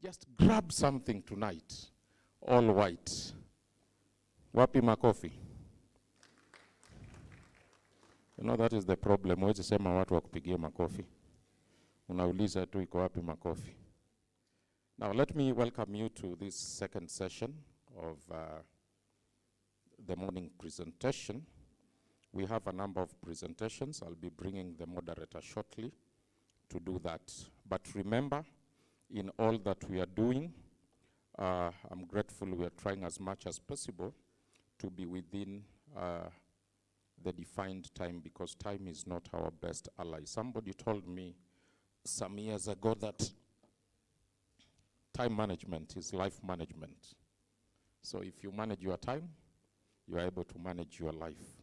Just grab something tonight, all white. Wapi makofi? You know, that is the problem. Huwezi sema watu wakupigie makofi. Unauliza tu iko wapi makofi. Now let me welcome you to this second session of the morning presentation. We have a number of presentations. I'll be bringing the moderator shortly to do that. But remember, in all that we are doing, I'm grateful we are trying as much as possible to be within the defined time, because time is not our best ally. Somebody told me some years ago that time management is life management. So if you manage your time, you are able to manage your life.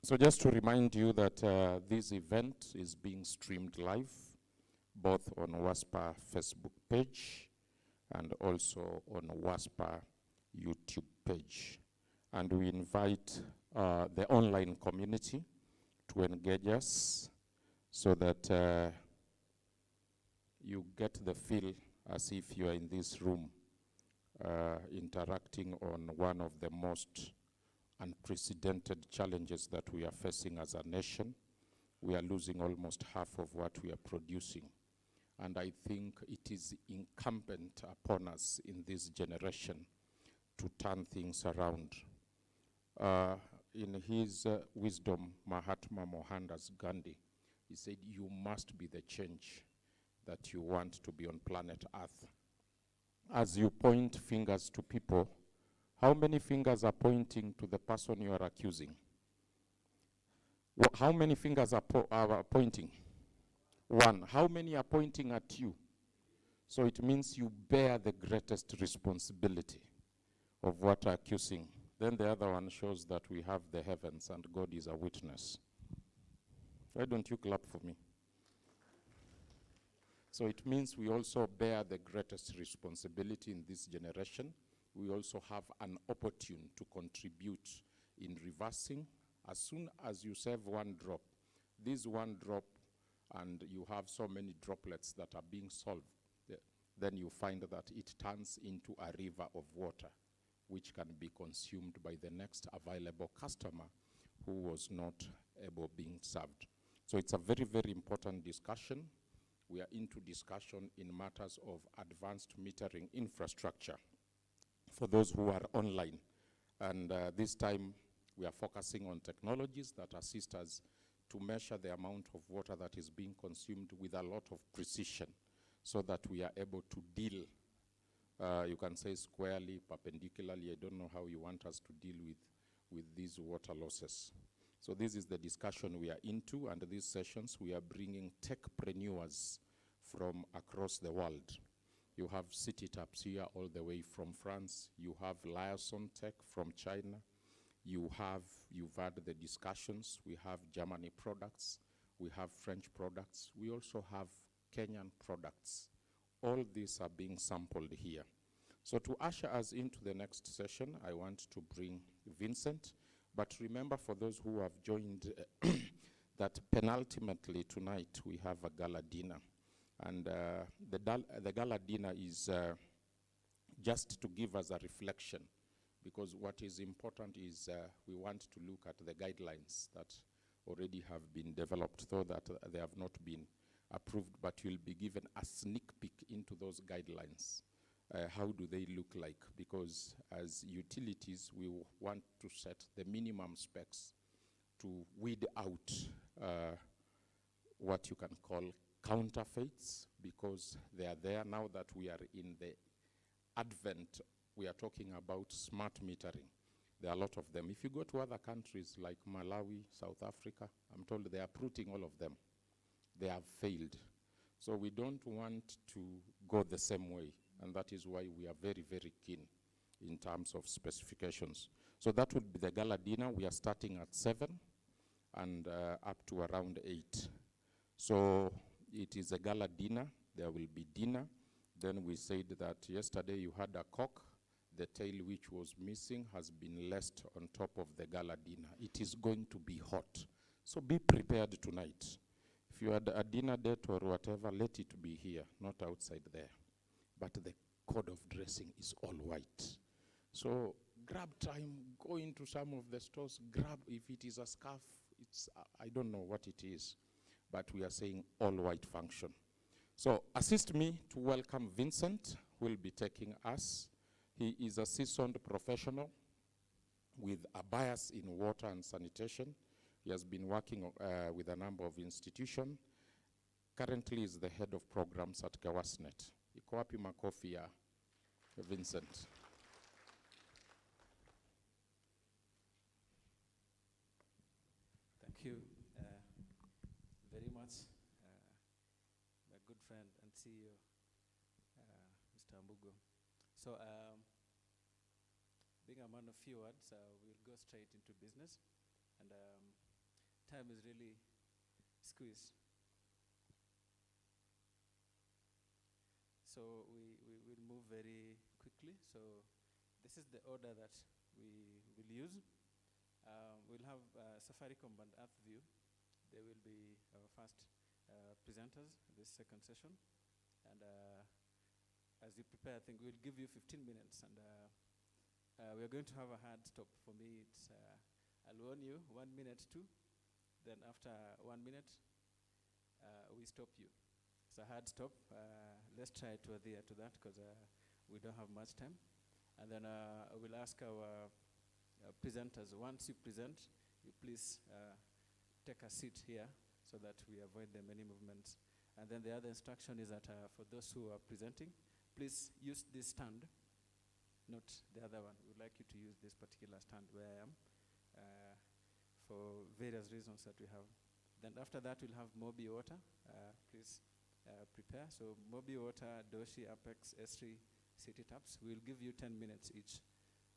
So just to remind you that this event is being streamed live, both on WASPA Facebook page and also on WASPA YouTube page. And we invite the online community to engage us so that you get the feel as if you are in this room interacting on one of the most unprecedented challenges that we are facing as a nation. We are losing almost half of what we are producing. And I think it is incumbent upon us in this generation to turn things around. In his wisdom, Mahatma Mohandas Gandhi, he said, you must be the change that you want to be on planet Earth. As you point fingers to people, how many fingers are pointing to the person you are accusing? How many fingers are pointing? One. How many are pointing at you? So it means you bear the greatest responsibility of what are accusing. Then the other one shows that we have the heavens and God is a witness. Why don't you clap for me? So it means we also bear the greatest responsibility in this generation. We also have an opportunity to contribute in reversing. As soon as you save one drop, this one drop, and you have so many droplets that are being solved, then you find that it turns into a river of water, which can be consumed by the next available customer who was not able being served. So it's a very, very important discussion. We are into discussion in matters of advanced metering infrastructure for those who are online. And this time we are focusing on technologies that assist us to measure the amount of water that is being consumed with a lot of precision, so that we are able to deal, you can say squarely, perpendicularly, I don't know how you want us to deal with these water losses. So this is the discussion we are into, and these sessions we are bringing techpreneurs from across the world. You have CityTaps here all the way from France. You have Liaison Tech from China. You've had the discussions. We have Germany products. We have French products. We also have Kenyan products. All these are being sampled here. So to usher us into the next session, I want to bring Vincent. But remember, for those who have joined, that penultimately tonight we have a gala dinner. And the gala dinner is just to give us a reflection, because what is important is we want to look at the guidelines that already have been developed, though that they have not been approved, but you'll be given a sneak peek into those guidelines. How do they look like? Because as utilities, we want to set the minimum specs to weed out what you can call counterfeits, because they are there now that we are in the advent. We are talking about smart metering. There are a lot of them. If you go to other countries like Malawi, South Africa, I'm told they are uprooting all of them. They have failed. So we don't want to go the same way, and that is why we are very, very keen in terms of specifications. So that would be the gala dinner. We are starting at 7 and up to around 8. So it is a gala dinner. There will be dinner. Then we said that yesterday you had a cock. The tail which was missing has been left on top of the gala dinner. It is going to be hot. So be prepared tonight. If you had a dinner date or whatever, let it be here, not outside there. But the code of dressing is all white. So grab time, go into some of the stores, grab, if it is a scarf, it's, I don't know what it is, but we are saying all white function. So assist me to welcome Vincent, who will be taking us. He is a seasoned professional with a bias in water and sanitation. He has been working with a number of institutions. Currently is the head of programs at GAWASNET. Iko wapi makofi ya Vincent? Thank you very much, my good friend and CEO, Mr. Mbugo. So, being a man of few words, we'll go straight into business, and time is really squeezed. So we will move very quickly. So this is the order that we will use. We'll have Safaricom and EarthView. They will be our first presenters this second session. And as you prepare, I think we'll give you 15 minutes. And we're going to have a hard stop. For me, it's, I'll warn you, 1 minute, 2. Then after 1 minute, we stop you. It's a hard stop. Let's try to adhere to that because we don't have much time. And then I will ask our presenters, once you present, you please take a seat here so that we avoid the many movements. And then the other instruction is that for those who are presenting, please use this stand, not the other one. We would like you to use this particular stand where I am for various reasons that we have. Then after that, we'll have Mobi Water. Please prepare. So Mobi Water, Doshi, Apex, S3, City Taps. We'll give you 10 minutes each.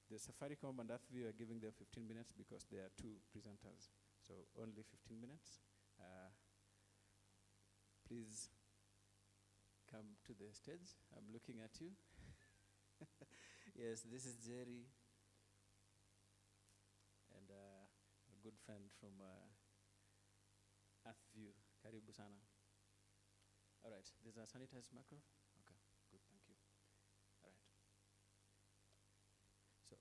The Safaricom and EarthView are giving them 15 minutes because there are 2 presenters. So only 15 minutes. Please come to the stage. I'm looking at you. Yes, this is Jerry. And a good friend from EarthView, Karibu Sana. All right, there's a sanitized microphone. Okay, good, thank you. All right. So,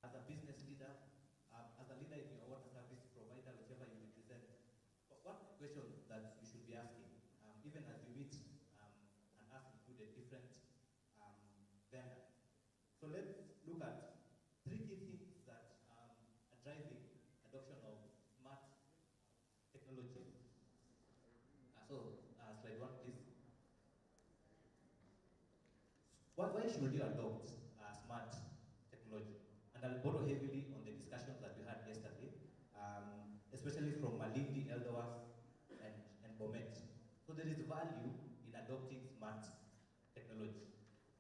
as a business leader, as a leader in your water service provider, whichever you represent, what question that you should be asking, even as you meet and us included different vendors. So let's look at 3 key things that are driving adoption of smart technology. Slide 1, please. Why should you adopt smart technology? And I'll borrow heavily on the discussions that we had yesterday, especially from Malindi, Elderwas, and Bomet. So there is value in adopting smart technology.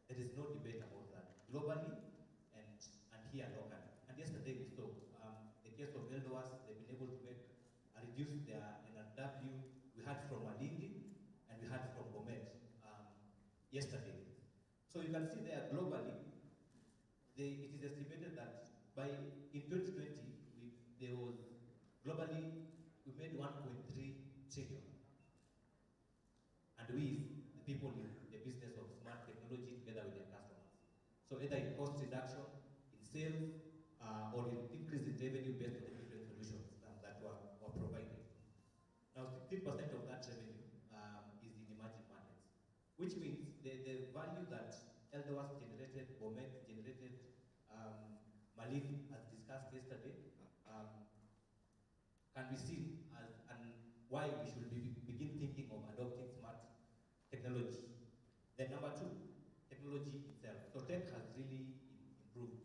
There is no debate about that, globally and here locally. And yesterday we saw the case of Elderwas, they've been able to reduce their NRW. We heard from Malindi and we heard from Bomet yesterday. So you can see there globally, it is estimated that in 2020, there was globally, we made 1.3 trillion. And we people in the business of smart technology together with their customers. So either in cost reduction, in sales, or in increase in revenue based on the different solutions that were provided. Now, 60% of that revenue is in emerging markets, which means the value that Elderwas generated, Bomet generated, Malin, as discussed yesterday, can be seen as and why we should begin thinking of adopting smart technology. Then number two, technology itself. So tech has really improved.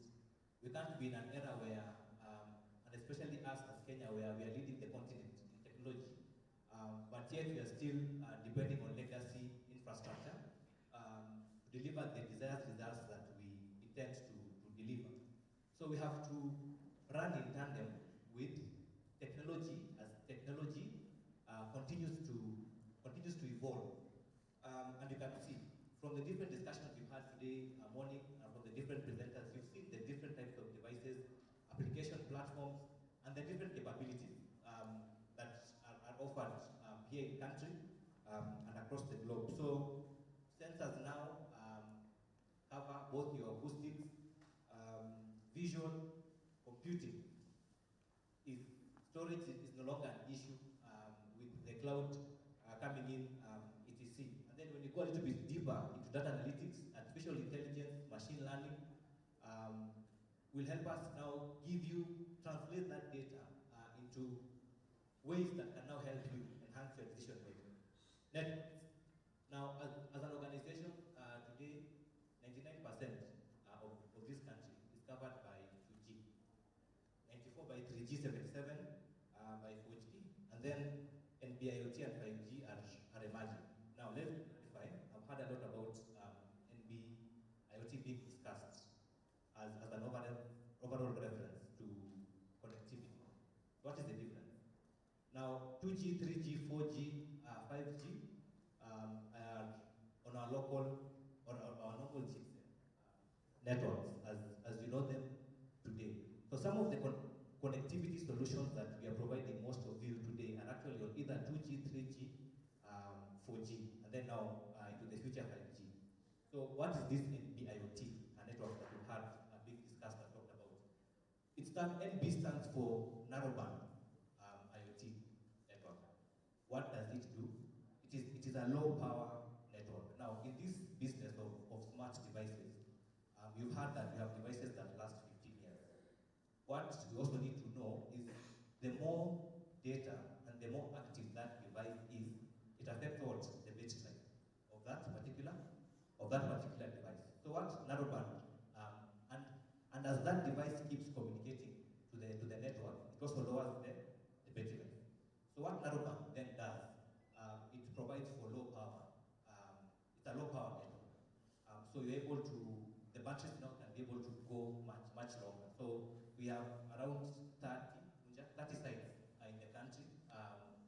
We can't be in an era where, and especially us as Kenya, where we are leading the continent in technology, but yet we are still depending on legacy infrastructure to deliver the desired results that we intend to deliver. So we have to run in tandem with technology as technology continues to evolve. And you can see from the different discussions we've had today morning, from the different presenters, you've seen the different types of devices, application platforms, and the different capabilities that are offered here in country and across the globe. So sensors now cover both your acoustics, visual, computing. Storage is no longer an issue with the cloud coming in, etc. And then when you go a little bit deeper into data analytics, artificial intelligence, machine learning, will help us now translate that data into ways that can now help you enhance your decision making. Networks. Now, as an organization, today, 99% of this country is covered by 2G. 94 by 3G, 77 by 4G, and then NB-IoT and 5G are emerging. Now, let me clarify. I've heard a lot about NB-IoT being discussed as an overall reference to connectivity. What is the difference? Now, 2G, 3G, 4G, 5G are on our local or our normal chip networks as we know them today. So some of the connectivity solutions that we are providing most of you today are actually on either 2G, 3G, 4G, and then now into the future 5G. So what is this NB-IoT, a network that we've had being discussed and talked about? NB stands for narrowband IoT network. What does it do? It is a low power network. Now in this business of smart devices, you've heard that we have devices that last 15 years. What we also need to know is the more data and the more active that device is, it affects what? The battery life of that particular device. So what narrowband, and as that device keeps communicating to the network, it also lowers the battery life. So what narrowband then does, it provides for low power. It's a low power network. So you're able to, the batteries now can be able to go much longer. So we have around 30 sites in the country,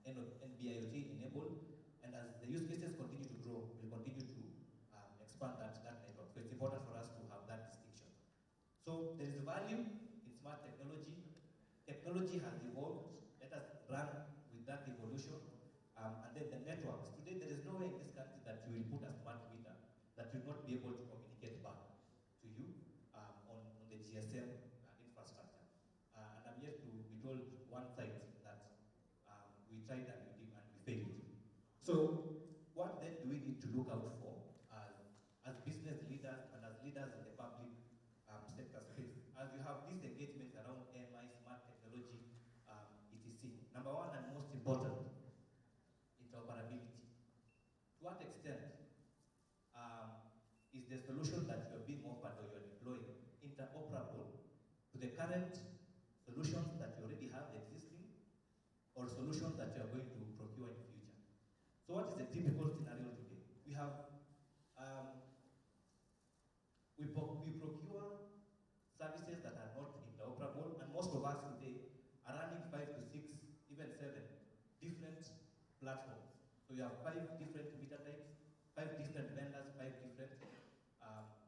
NB-IoT enabled, and as the use cases continue to grow, we'll continue to expand that network. So it's important for us to have that distinction. So there is value in smart technology. Technology has evolved. Let us run with that evolution. And then the networks. Today there is no way in this country that you will put a smart meter that will not be able to communicate back to you on the GSM infrastructure. And I'm yet to be told one site that we tried and we failed. So what then do we need to look out for as business leaders and as leaders in the public sector space? As you have these engagements around AMI, smart technology, etc. Number one and most important, interoperability. To what extent is the solution that you are being offered or you are deploying interoperable to the current solutions that you already have existing or solutions that you are going to procure in the future? So what is the typical scenario today? We have, we procure services that are not interoperable, and most of us today are running 5 to 6, even 7 different platforms. So you have 5 different meter types, 5 different vendors, 5 different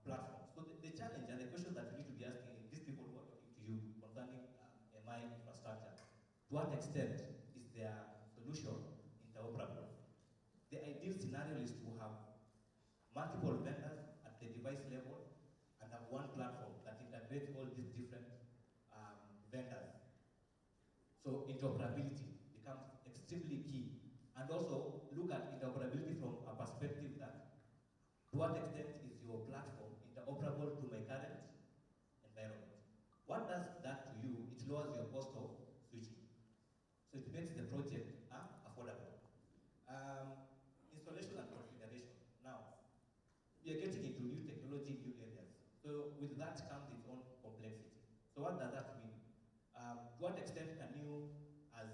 platforms. So the challenge and the question that you need to be asking is these people who are talking to you concerning MI infrastructure, to what extent is their solution interoperable? The ideal scenario is to have multiple vendors at the device level, and have one platform that integrates all these different vendors. So interoperability becomes extremely key. And also look at interoperability from a perspective that to what extent is your platform interoperable to my current environment? What does that to you? It lowers your cost of switching. So it makes the project affordable. Installation and configuration. Now, we are getting into new technology, new areas. So with that comes its own complexity. So what does that mean? To what extent can you, as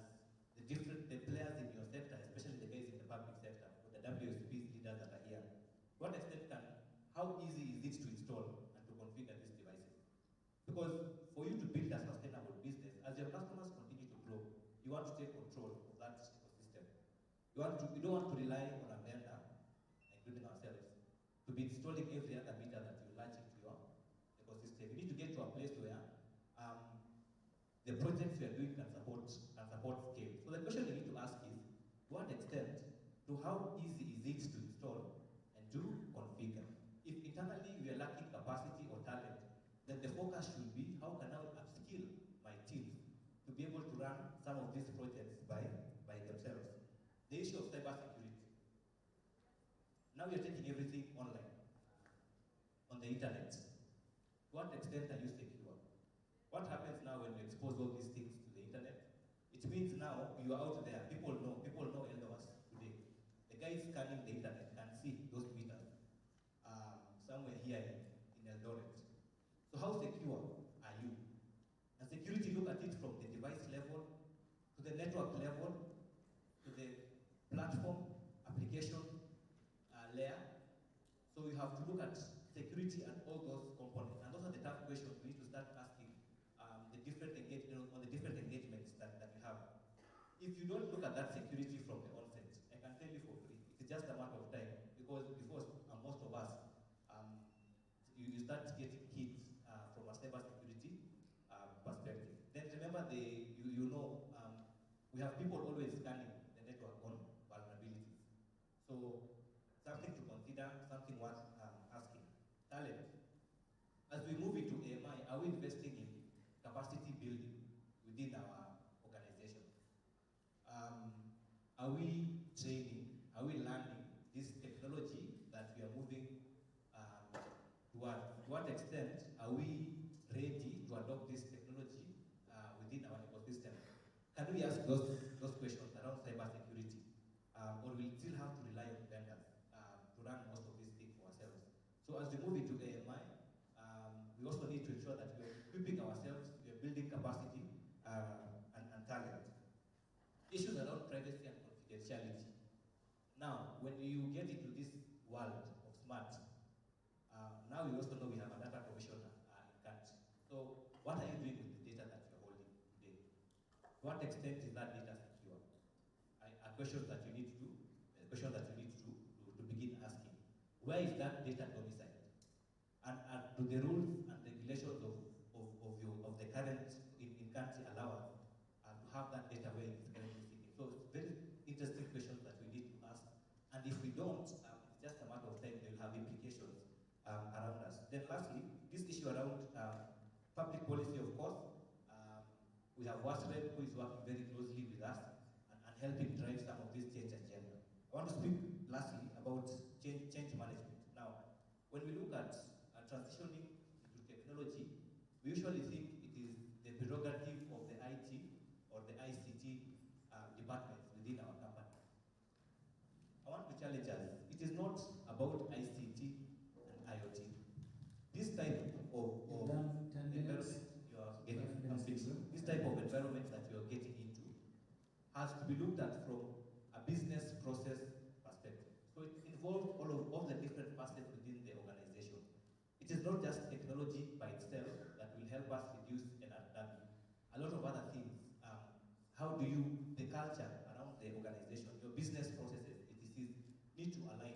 the players in your sector, especially the guys in the public sector, or the WSPs leaders that are here, to what extent how easy is it to install and to configure these devices? Because for you to build a sustainable business, as your customers continue to grow, you want to take control of that ecosystem. You don't want to rely on a vendor, including ourselves, to be installing every other meter that you launch into your ecosystem. You need to get to a place where the projects you are doing can support scale. So the question you need to ask is, to what extent, to how easy is it to install and to configure? If internally we are lacking capacity or talent, then the focus should be how can I upskill my teams to be able to run some of these projects by themselves. The issue of cybersecurity. Now you're taking everything online, on the internet. To what extent are you secure? What happens now when you expose all these things to the internet? It means now you are out there, people know LWAS today. The guy scanning the internet can see those meters somewhere here in Eldoret. So how secure are you? And security, look at it from the device level, to the network level, to the platform, application layer. So you have to look at security and all those components. And those are the tough questions we need to start asking on the different engagements that we have. If you don't look at that security from the onset, I can tell you for free, it's just a matter of time. Because before most of us, you start getting hits from a cybersecurity perspective. Then remember, we have people always scanning the network on vulnerabilities. So something to consider, something worth asking. Talent. As we move into AMI, are we investing in capacity building within our organization? Are we training? Are we learning this technology that we are moving towards? To what extent are we ready to adopt this technology within our ecosystem? Can we ask those questions around cybersecurity? Or we still have to rely on vendors to run most of these things for ourselves? So as we move into AMI, we also need to ensure that we are equipping ourselves, we are building capacity and talent. Issues around privacy and confidentiality. Now, when you get into this world of smart, now we also know we have a data commissioner in country. So what are you doing with the data that you're holding today? To what extent is that data secure? Are questions that you need to begin asking. Where is that data domiciled? And do the rules and regulations of the current in-country allow us to have that data where it is currently sitting? So it's very interesting questions that we need to ask. And if we don't, it's just a matter of time, they'll have implications around us. Then lastly, this issue around public policy, of course. We have WASPA, who is working very closely with us and helping drive some of this change agenda. I want to speak lastly about change management. Now, when we look at transitioning into technology, we usually think it is the prerogative of the IT or the ICT departments within our company. I want to challenge us. It is not about ICT and IoT. This type of environment you are getting, this type of environment that you are getting into has to be looked at from a business process perspective. So it involves all the different facets within the organization. It is not just technology by itself that will help us reduce NRW. A lot of other things. How do the culture around the organization, your business processes, etc., need to align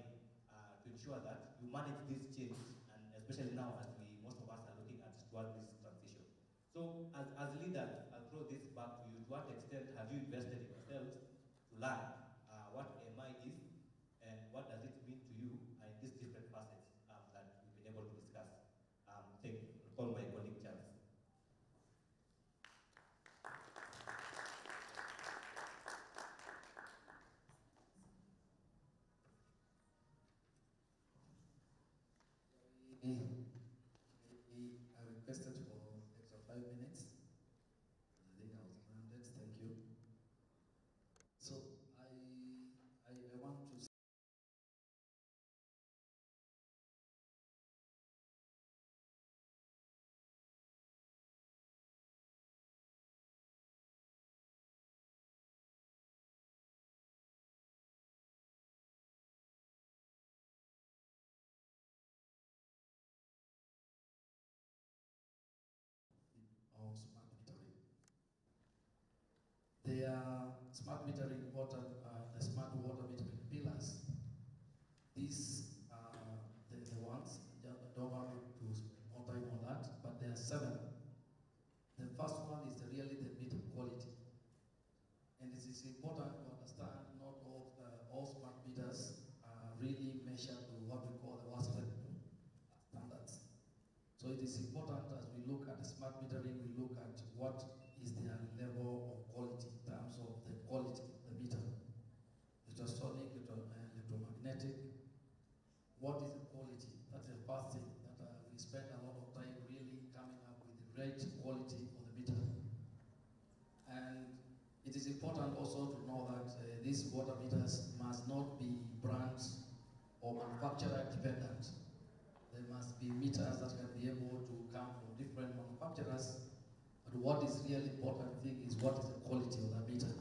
to ensure that you manage this change, and especially now as most of us are looking at towards this transition. So as leaders, I'll throw this back to you. To what extent have you invested in yourselves to learn what AMI is and what does it mean to you in these different facets there are smart metering water, the smart water metering pillars. These are the ones, I don't want to spend more time on that, but there are 7. The first one is really the meter quality. And it is important to understand not all smart meters are really measured to what we call the WASPA standards. So it is important as we look at the smart metering, we look at what is their level of quality in terms of the quality of the meter. Ultrasonic, electromagnetic, what is the quality? That's the first thing that we spend a lot of time really coming up with the right quality for the meter. And it is important also to know that these water meters must not be brand or manufacturer dependent. There must be meters that can be able to come from different manufacturers, but what is really important thing is what is the quality of the meter.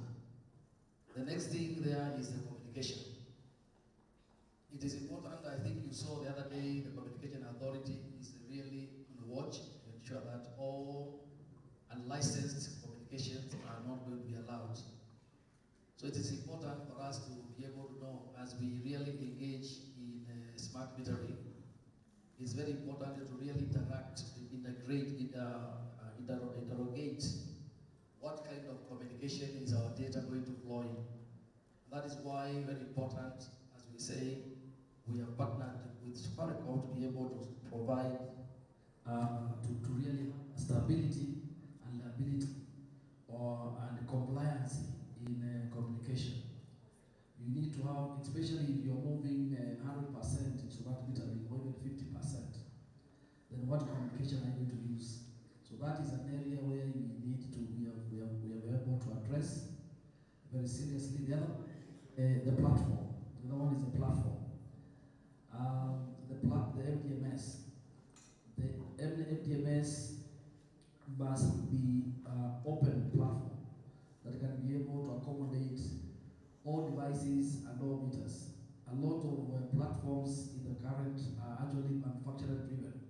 The next thing there is the communication. It is important, I think you saw the other day, the Communication Authority is really on the watch to ensure that all unlicensed communications are not going to be allowed. So it is important for us to be able to know, as we really engage in smart metering, it's very important to really integrate, interrogate what kind of communication is our data going to flow in. That is why very important, as we say, we have partnered with Safaricom to be able to provide, to really have stability and liability and compliance in communication. You need to have, especially if you're moving 100% to smart metering or even 50%, then what communication are you going to use? So that is an area where we need to, we are able to address very seriously. The other, the platform. The other one is the platform. The MDMS. The MDMS must be open platform that can be able to accommodate all devices and all meters. A lot of platforms in the current are actually manufacturer driven,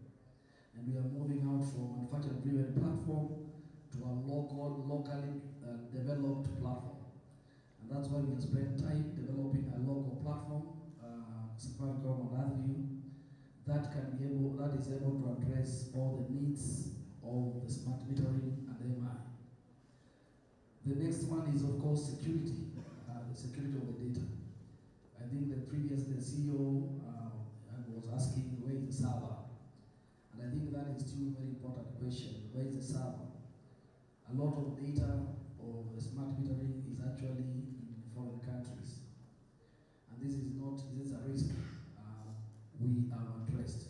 and we are moving out from manufacturer driven platform to a locally developed platform. And that's why we have spent time developing a local platform, Safaricom and Earthview, that is able to address all the needs of the smart metering and MI. The next one is, of course, security, the security of the data. I think the CEO was asking, where is the server? And I think that is still a very important question. Where is the server? A lot of data of the smart metering is actually in foreign countries. And this is a risk we have addressed.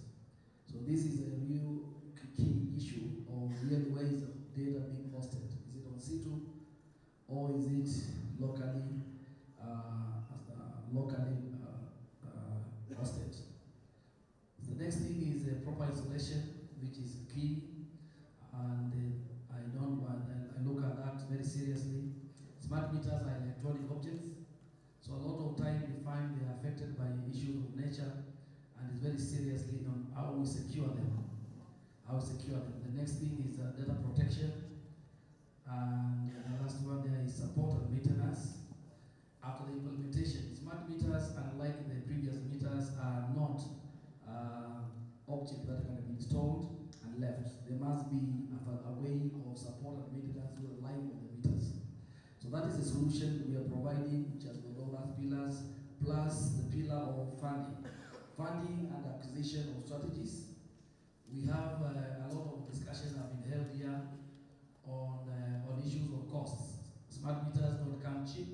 So this is a real key issue of real ways of data being hosted. Is it on C2 or is it locally hosted? The next thing is proper isolation, which is key, and I look at that very seriously. Smart meters are electronic objects, so a lot of time we find they are affected by issues of nature, and it's very seriously on how we secure them. The next thing is data protection, and the last one there is support and maintenance. After the implementation, smart meters, unlike the previous meters, are not objects that can be installed and left. There must be a way of support and maintenance through the life of the meters. So that is the solution we are providing, which has got all those pillars, plus the pillar of funding and acquisition of strategies. We have a lot of discussions have been held here on issues of costs. Smart meters don't come cheap,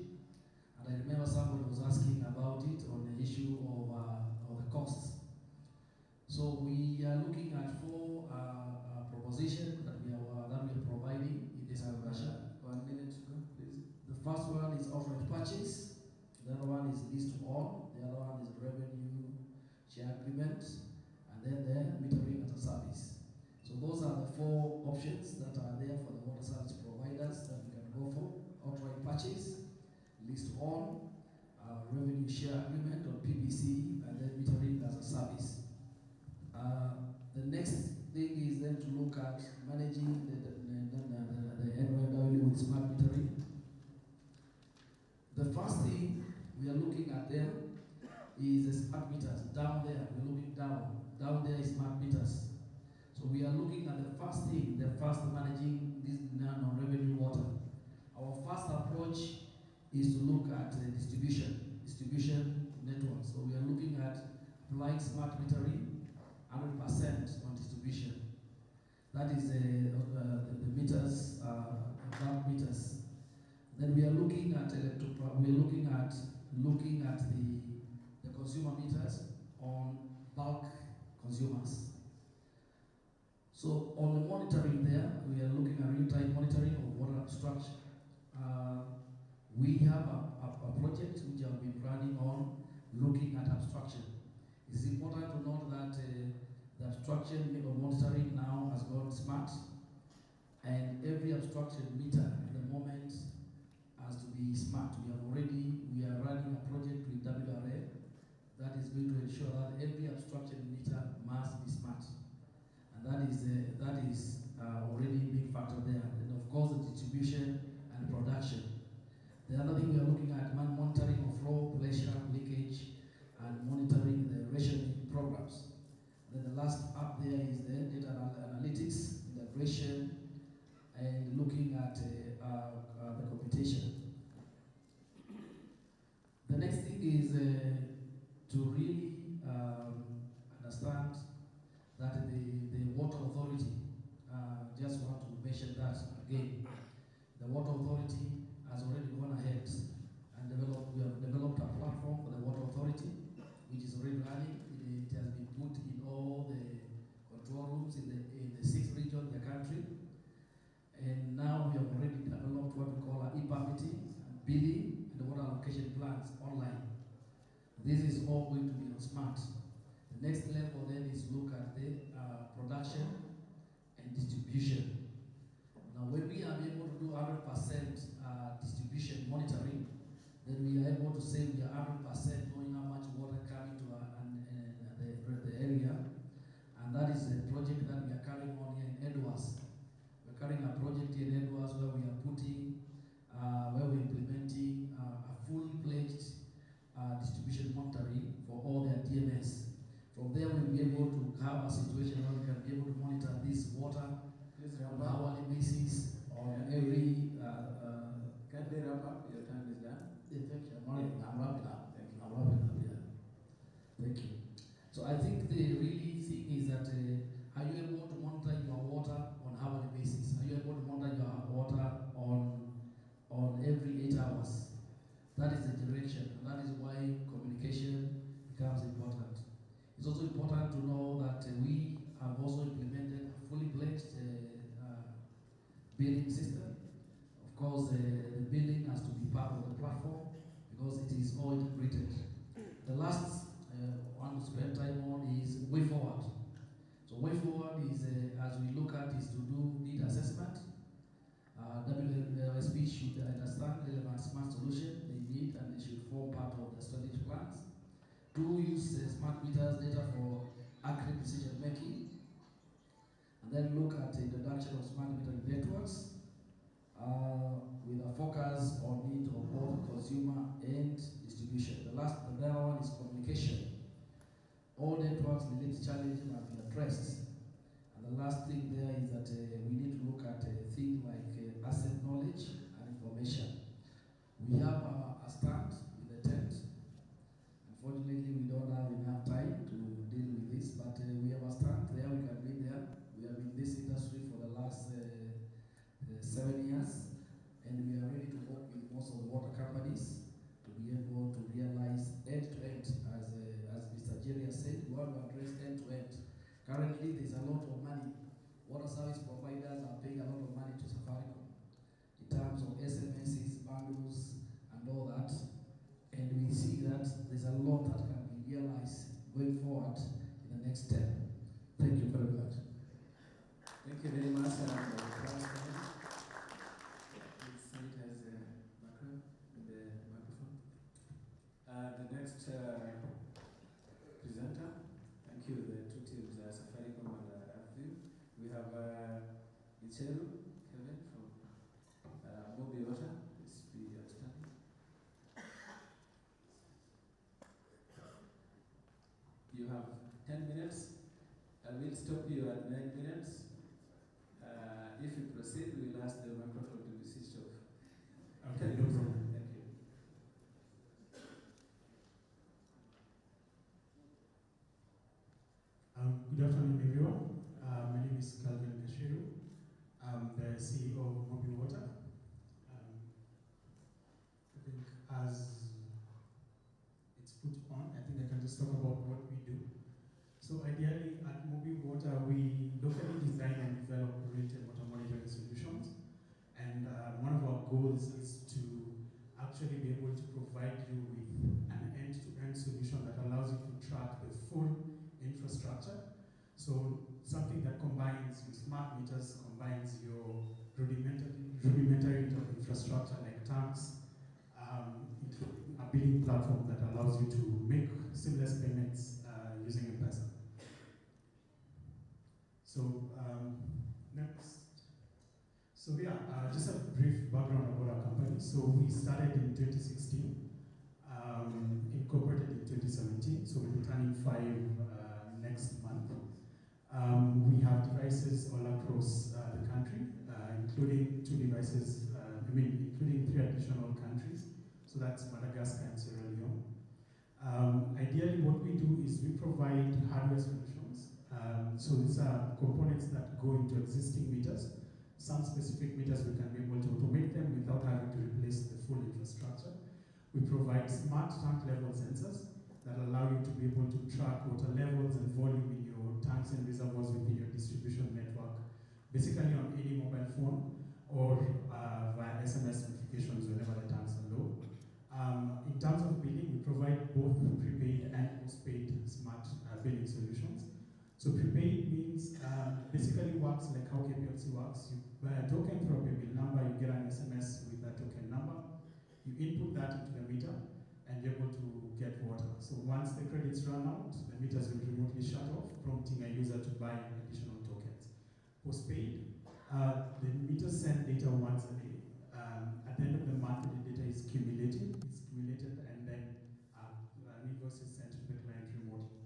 and I remember somebody was asking about it on the issue of the costs. So we are looking at 4 propositions that we are providing in this discussion. 1 minute to go, please. The first one is outright purchase. The other one is lease to own. The other one is revenue share agreement, and then the metering as a service. So those are the 4 options that are there for the water service providers that we can go for: outright purchase, lease to own, revenue share agreement or PBC, smart meters. Down there, we're looking down. Down there is smart meters. So we are looking at the first thing, the first managing this non-revenue water. Our first approach is to look at distribution networks. So we are looking at applying smart metering 100% on distribution. That is the meters, bulk meters. Then we are looking at looking at the consumer meters on bulk consumers. So on the monitoring there, we are looking at real-time monitoring of water abstraction. We have a project which I've been running on looking at abstraction. It's important to note that the abstraction of monitoring now has gone smart, and every abstraction meter at the moment has to be smart. We are running a project with WRA that is going to ensure that every abstraction meter must be smart. And that is already a big factor there. And of course, the distribution and production. The other thing we are looking at, monitoring of flow, pressure, leakage, and monitoring the rationing programs. Then the last up there is the data analytics, integration, and looking at the computation. The next thing is to really understand that the water authority, just want to mention that again. The water authority has already gone ahead and we have developed a platform for the water authority, which is already running. It has been put in all the control rooms in the 6 regions of the country. And now we have already developed what we call our e-permitting, billing, and the water allocation plans online. This is all going to be on smart. The next level then is look at the production and distribution. Now when we are able to do 100% distribution monitoring, then we are able to say we are 100% knowing how much water coming to the area. And that is a project that we are carrying on here in Edwards. We're carrying a project here in Edwards where we are implementing a full-fledged distribution monitoring for all their DMS. From there, we'll be able to have a situation where we can be able to monitor this water on an hourly basis on every. Can they wrap up? Your time is done. Yeah, thank you. I'm wrapping up. Thank you. I'm wrapping up. Yeah. Thank you. So I think the really thing is that are you able to monitor your water on hourly basis? Are you able to monitor your water on every 8 hours? That is the direction, and that is why communication becomes important. It's also important to know that we have also implemented a fully fledged billing system. Of course, the billing has to be part of the platform because it is all integrated. The last one to spend time on is way forward. So way forward is, as we look at, is to do need assessment. WASP should understand relevant smart solution they need, and they should form part of the strategic plans. 2, use smart meters data for accurate decision making. And then look at the introduction of smart metering networks with a focus on need of both consumer and distribution. The other one is communication. All networks related challenges must be addressed. And the last thing there is that we need to look at things like asset knowledge and information. We have a stand with the tent. Unfortunately, we don't have enough time to deal with this, but we have a stand there, we can be there. We have been in this industry for the last 7 years, and we are ready to work with most of the water companies to be able to realize end-to-end, as Mr. Jerry has said, we want to address end-to-end. Currently, there's a lot of money. Water service providers are paying a lot of money to Safaricom in terms of SMSs, bundles, and all that. And we see that there's a lot that can be realized going forward in the next step. Thank you very much. Thank you very much. Please sanitize the microphone. The next presenter, thank you, the 2 teams, Safaricom and AFVIU. We have Icheru Kevin from Mobi Water. Please be outstanding. You have 10 minutes. I will stop you at 9 minutes. If you proceed, we will ask the microphone to be switched off. Okay, no problem. Thank you. Good afternoon, everyone. My name is Calvin Gashiru. I'm the CEO of Mobile Water. I think as it's put on, I think I can just talk about what we do. So ideally, at Mobile Water, we locally design and develop real-time water monitoring solutions. And one of our goals is to actually be able to provide you with an end-to-end solution that allows you to track the full infrastructure. So something that combines your smart meters, combines your rudimentary infrastructure like tanks, including a billing platform that allows you to make seamless payments using M-Pesa. So next. So yeah, just a brief background about our company. So we started in 2016, incorporated in 2017. So we're turning 5 next month. We have devices all across the country, including 2 devices, including 3 additional countries. So that's Madagascar and Sierra Leone. Ideally, what we do is we provide hardware solutions. So these are components that go into existing meters. Some specific meters we can be able to automate them without having to replace the full infrastructure. We provide smart tank level sensors that allow you to be able to track water levels and volume in your tanks and reservoirs within your distribution network, basically on any mobile phone or via SMS notifications whenever the tanks are low. In terms of billing, we provide both prepaid and postpaid smart billing solutions. So prepaid means basically works like how KPLC works. You buy a token through a paybill number, you get an SMS with that token number, you input that into the meter, and you're able to get water. So once the credits run out, the meters will remotely shut off, prompting a user to buy additional tokens. Postpaid, the meters send data once a day. At the end of the month, the data is accumulated, and then an invoice is sent to the client remotely.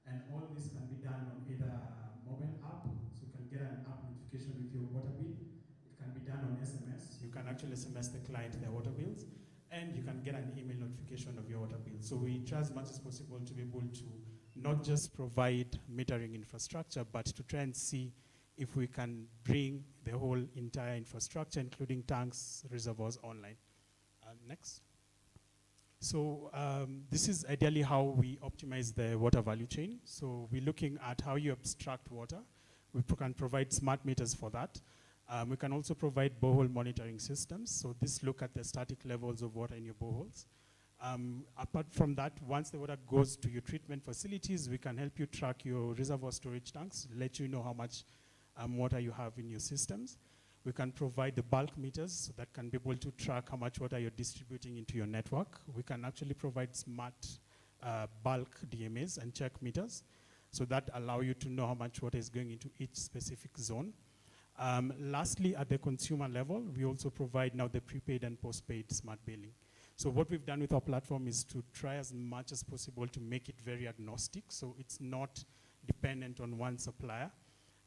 And all this can be done on either a mobile app, so you can get an app notification with your water bill. It can be done on SMS. You can actually SMS the client their water bills, and you can get an email notification of your water bill. So we try as much as possible to be able to not just provide metering infrastructure, but to try and see if we can bring the whole entire infrastructure, including tanks, reservoirs, online. Next. So this is ideally how we optimize the water value chain. So we're looking at how you abstract water. We can provide smart meters for that. We can also provide borehole monitoring systems. So this look at the static levels of water in your boreholes. Apart from that, once the water goes to your treatment facilities, we can help you track your reservoir storage tanks, let you know how much water you have in your systems. We can provide the bulk meters that can be able to track how much water you're distributing into your network. We can actually provide smart bulk DMAs and check meters, so that allow you to know how much water is going into each specific zone. Lastly, at the consumer level, we also provide now the prepaid and postpaid smart billing. So what we've done with our platform is to try as much as possible to make it very agnostic, so it's not dependent on one supplier.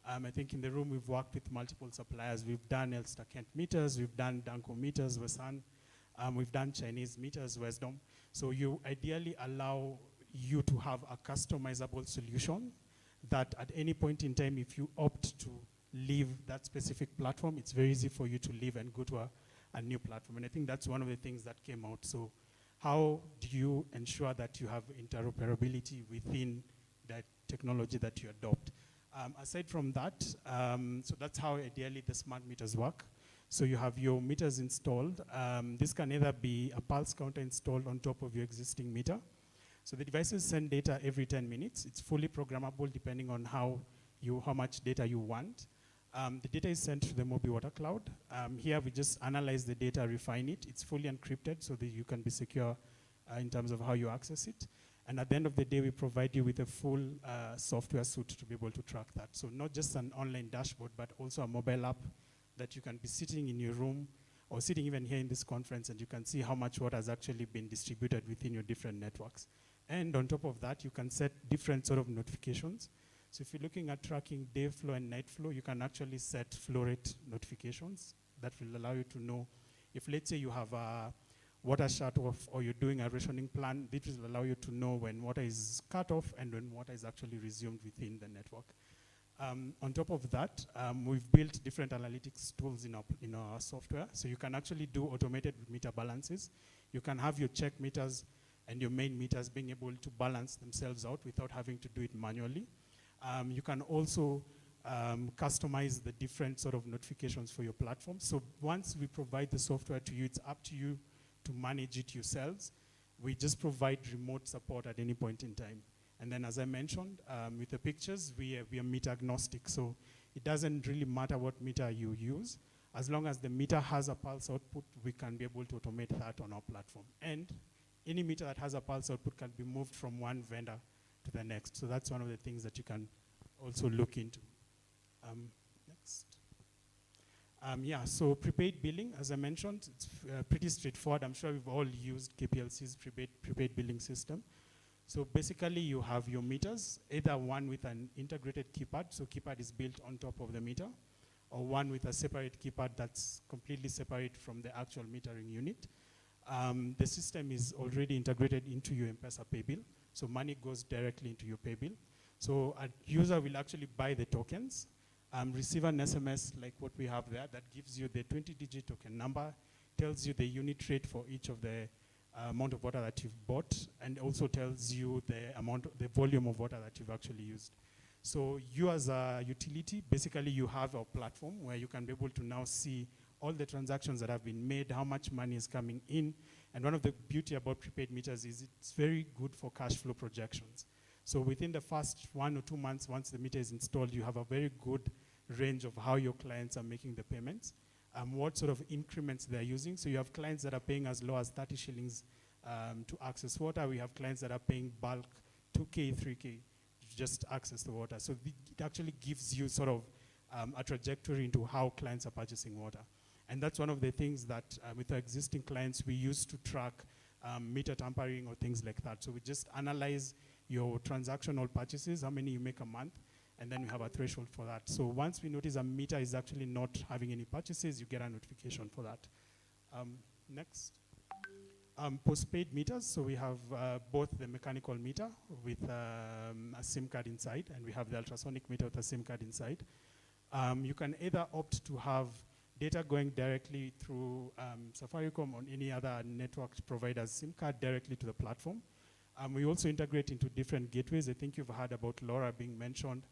I think in the room we've worked with multiple suppliers. We've done Elster Kent meters, we've done Danco meters, Wesan, we've done Chinese meters, Wisdom. So you ideally allow you to have a customizable solution that at any point in time, if you opt to leave that specific platform, it's very easy for you to leave and go to a new platform. And I think that's one of the things that came out. So how do you ensure that you have interoperability within that technology that you adopt? Aside from that, so that's how ideally the smart meters work. So you have your meters installed. This can either be a pulse counter installed on top of your existing meter. So the devices send data every 10 minutes. It's fully programmable depending on how much data you want. The data is sent to the Mobile Water Cloud. Here we just analyze the data, refine it. It's fully encrypted so that you can be secure in terms of how you access it. And at the end of the day, we provide you with a full software suite to be able to track that. So not just an online dashboard, but also a mobile app that you can be sitting in your room or sitting even here in this conference, and you can see how much water has actually been distributed within your different networks. And on top of that, you can set different sort of notifications. So if you're looking at tracking day flow and night flow, you can actually set flow rate notifications that will allow you to know if, let's say, you have a water shut off or you're doing a rationing plan, this will allow you to know when water is cut off and when water is actually resumed within the network. On top of that, we've built different analytics tools in our software. So you can actually do automated meter balances. You can have your check meters and your main meters being able to balance themselves out without having to do it manually. You can also customize the different sort of notifications for your platform. So once we provide the software to you, it's up to you to manage it yourselves. We just provide remote support at any point in time. And then, as I mentioned, with the pictures, we are meter agnostic. So it doesn't really matter what meter you use. As long as the meter has a pulse output, we can be able to automate that on our platform. And any meter that has a pulse output can be moved from one vendor to the next. So that's one of the things that you can also look into. Next. Yeah, so prepaid billing, as I mentioned, it's pretty straightforward. I'm sure we've all used KPLC's prepaid billing system. So basically, you have your meters, either one with an integrated keypad, so keypad is built on top of the meter, or one with a separate keypad that's completely separate from the actual metering unit. The system is already integrated into your M-Pesa pay bill, so money goes directly into your pay bill. So a user will actually buy the tokens, receive an SMS like what we have there that gives you the 20-digit token number, tells you the unit rate for each of the amount of water that you've bought, and also tells you the volume of water that you've actually used. So you as a utility, basically you have a platform where you can be able to now see all the transactions that have been made, how much money is coming in. And one of the beauty about prepaid meters is it's very good for cash flow projections. So within the first 1 or 2 months, once the meter is installed, you have a very good range of how your clients are making the payments, what sort of increments they're using. So you have clients that are paying as low as 30 shillings to access water. We have clients that are paying bulk 2K, 3K to just access the water. So it actually gives you sort of a trajectory into how clients are purchasing water. And that's one of the things that with our existing clients, we use to track meter tampering or things like that. So we just analyze your transactional purchases, how many you make a month, and then we have a threshold for that. So once we notice a meter is actually not having any purchases, you get a notification for that. Next. Postpaid meters, so we have both the mechanical meter with a SIM card inside, and we have the ultrasonic meter with a SIM card inside. You can either opt to have data going directly through Safaricom or any other network provider's SIM card directly to the platform. We also integrate into different gateways. I think you've heard about LoRa being mentioned.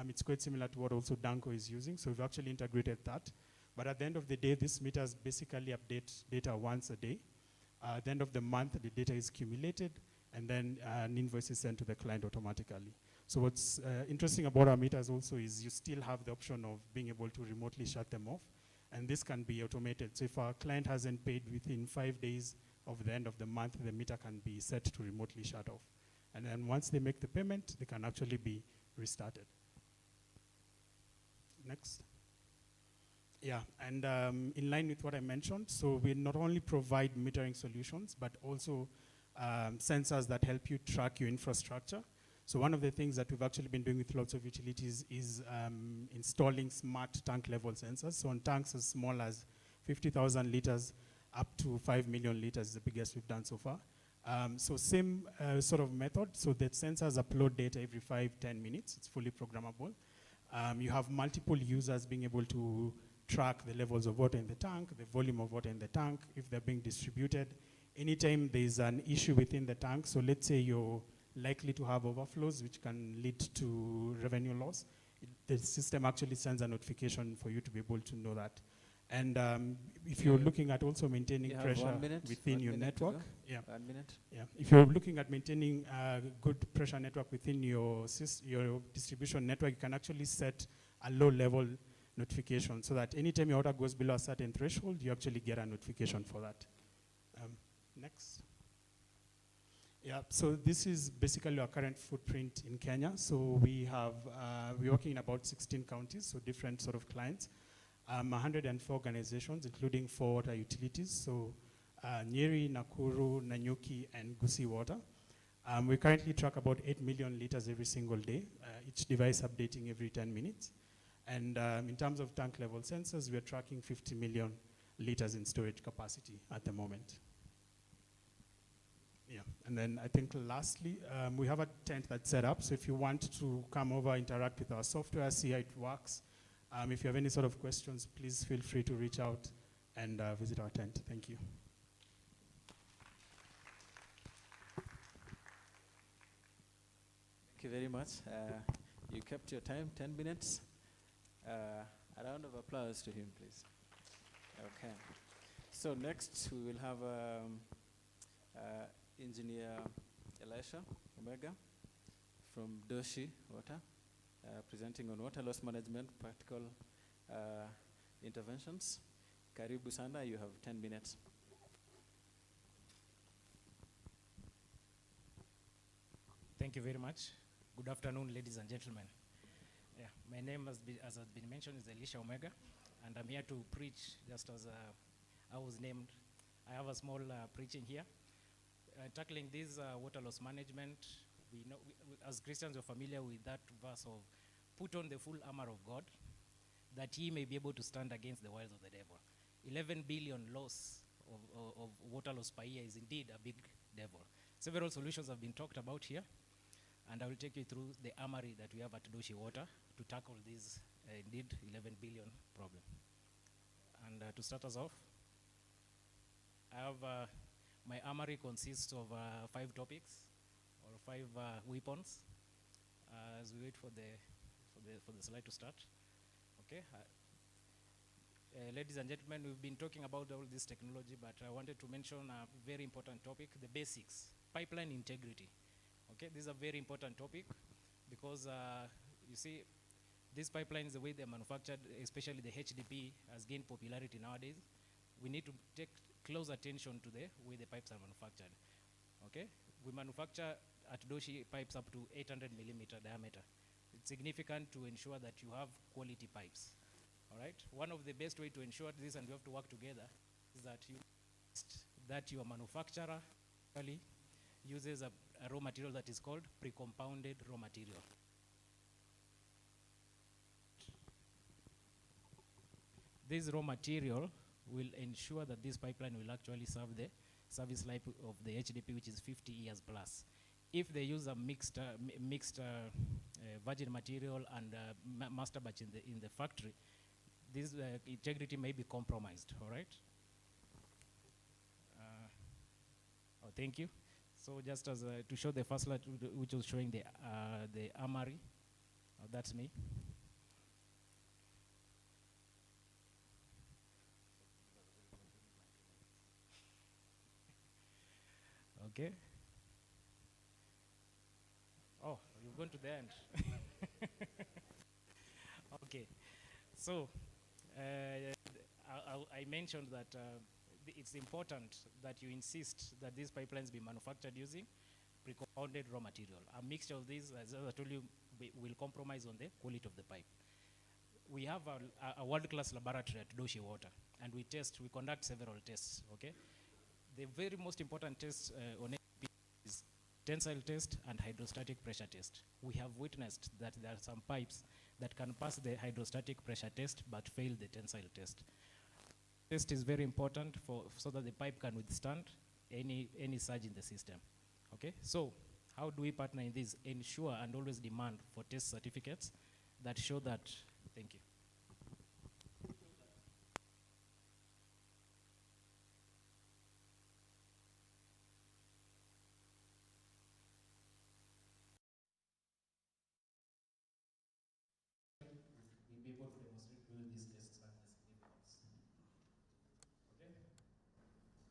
It's quite similar to what also Danco is using, so we've actually integrated that. But at the end of the day, these meters basically update data once a day. At the end of the month, the data is accumulated, and then an invoice is sent to the client automatically. So what's interesting about our meters also is you still have the option of being able to remotely shut them off, and this can be automated. So if our client hasn't paid within 5 days of the end of the month, the meter can be set to remotely shut off. And then once they make the payment, they can actually be restarted. Next. Yeah, and in line with what I mentioned, so we not only provide metering solutions, but also sensors that help you track your infrastructure. So one of the things that we've actually been doing with lots of utilities is installing smart tank level sensors. So on tanks as small as 50,000 liters up to 5 million liters is the biggest we've done so far. So same sort of method. So the sensors upload data every 5-10 minutes. It's fully programmable. You have multiple users being able to track the levels of water in the tank, the volume of water in the tank, if they're being distributed. Anytime there's an issue within the tank, so let's say you're likely to have overflows, which can lead to revenue loss, the system actually sends a notification for you to be able to know that. And if you're looking at also maintaining pressure within your network, yeah. 1 minute. Yeah. If you're looking at maintaining a good pressure network within your distribution network, you can actually set a low-level notification so that anytime your water goes below a certain threshold, you actually get a notification for that. Next. Yeah, so this is basically our current footprint in Kenya. So we have, we're working in about 16 counties, so different sort of clients. 104 organizations, including 4 water utilities, so Nyeri, Nakuru, Nanyuki, and Gusii Water. We currently track about 8 million liters every single day, each device updating every 10 minutes. And in terms of tank level sensors, we are tracking 50 million liters in storage capacity at the moment. Yeah, and then I think lastly, we have a tent that's set up. So if you want to come over, interact with our software, see how it works. If you have any sort of questions, please feel free to reach out and visit our tent. Thank you. Thank you very much. You kept your time, 10 minutes. A round of applause to him, please. Okay. So next we will have Engineer Elisha Omega from Doshi Water, presenting on water loss management, practical interventions. Karibu sana, you have 10 minutes. Thank you very much. Good afternoon, ladies and gentlemen. Yeah, my name, as has been mentioned, is Elisha Omega, and I'm here to preach just as I was named. I have a small preaching here. Tackling this water loss management, we know, as Christians, we're familiar with that verse of, put on the full armor of God, that ye may be able to stand against the wiles of the devil. 11 billion loss of water loss per year is indeed a big devil. Several solutions have been talked about here, and I will take you through the armory that we have at Doshi Water to tackle this indeed 11 billion problem. And to start us off, I have my armory consists of 5 topics or 5 weapons. As we wait for the slide to start, okay. Ladies and gentlemen, we've been talking about all this technology, but I wanted to mention a very important topic: the basics, pipeline integrity. Okay, this is a very important topic because you see, these pipelines, the way they're manufactured, especially the HDP, has gained popularity nowadays. We need to take close attention to the way the pipes are manufactured. Okay, we manufacture at Doshi pipes up to 800 millimeter diameter. It's significant to ensure that you have quality pipes. All right, one of the best way to ensure this, and we have to work together, is that your manufacturer really uses a raw material that is called pre-compounded raw material. This raw material will ensure that this pipeline will actually serve the service life of the HDP, which is 50 years plus. If they use a mixed virgin material and master batch in the factory, this integrity may be compromised. All right. Oh, thank you. So just as to show the first slide, which was showing the armory, that's me. Okay. Oh, you've gone to the end. Okay. So I mentioned that it's important that you insist that these pipelines be manufactured using pre-compounded raw material. A mixture of these, as I told you, will compromise on the quality of the pipe. We have a world-class laboratory at Doshi Water, and we conduct several tests, okay? The very most important tests on HDP is tensile test and hydrostatic pressure test. We have witnessed that there are some pipes that can pass the hydrostatic pressure test but fail the tensile test. Test is very important so that the pipe can withstand any surge in the system. Okay, so how do we partner in this? Ensure and always demand for test certificates that show that. Thank you. We'll be able to demonstrate to you these tests and the significance. Okay?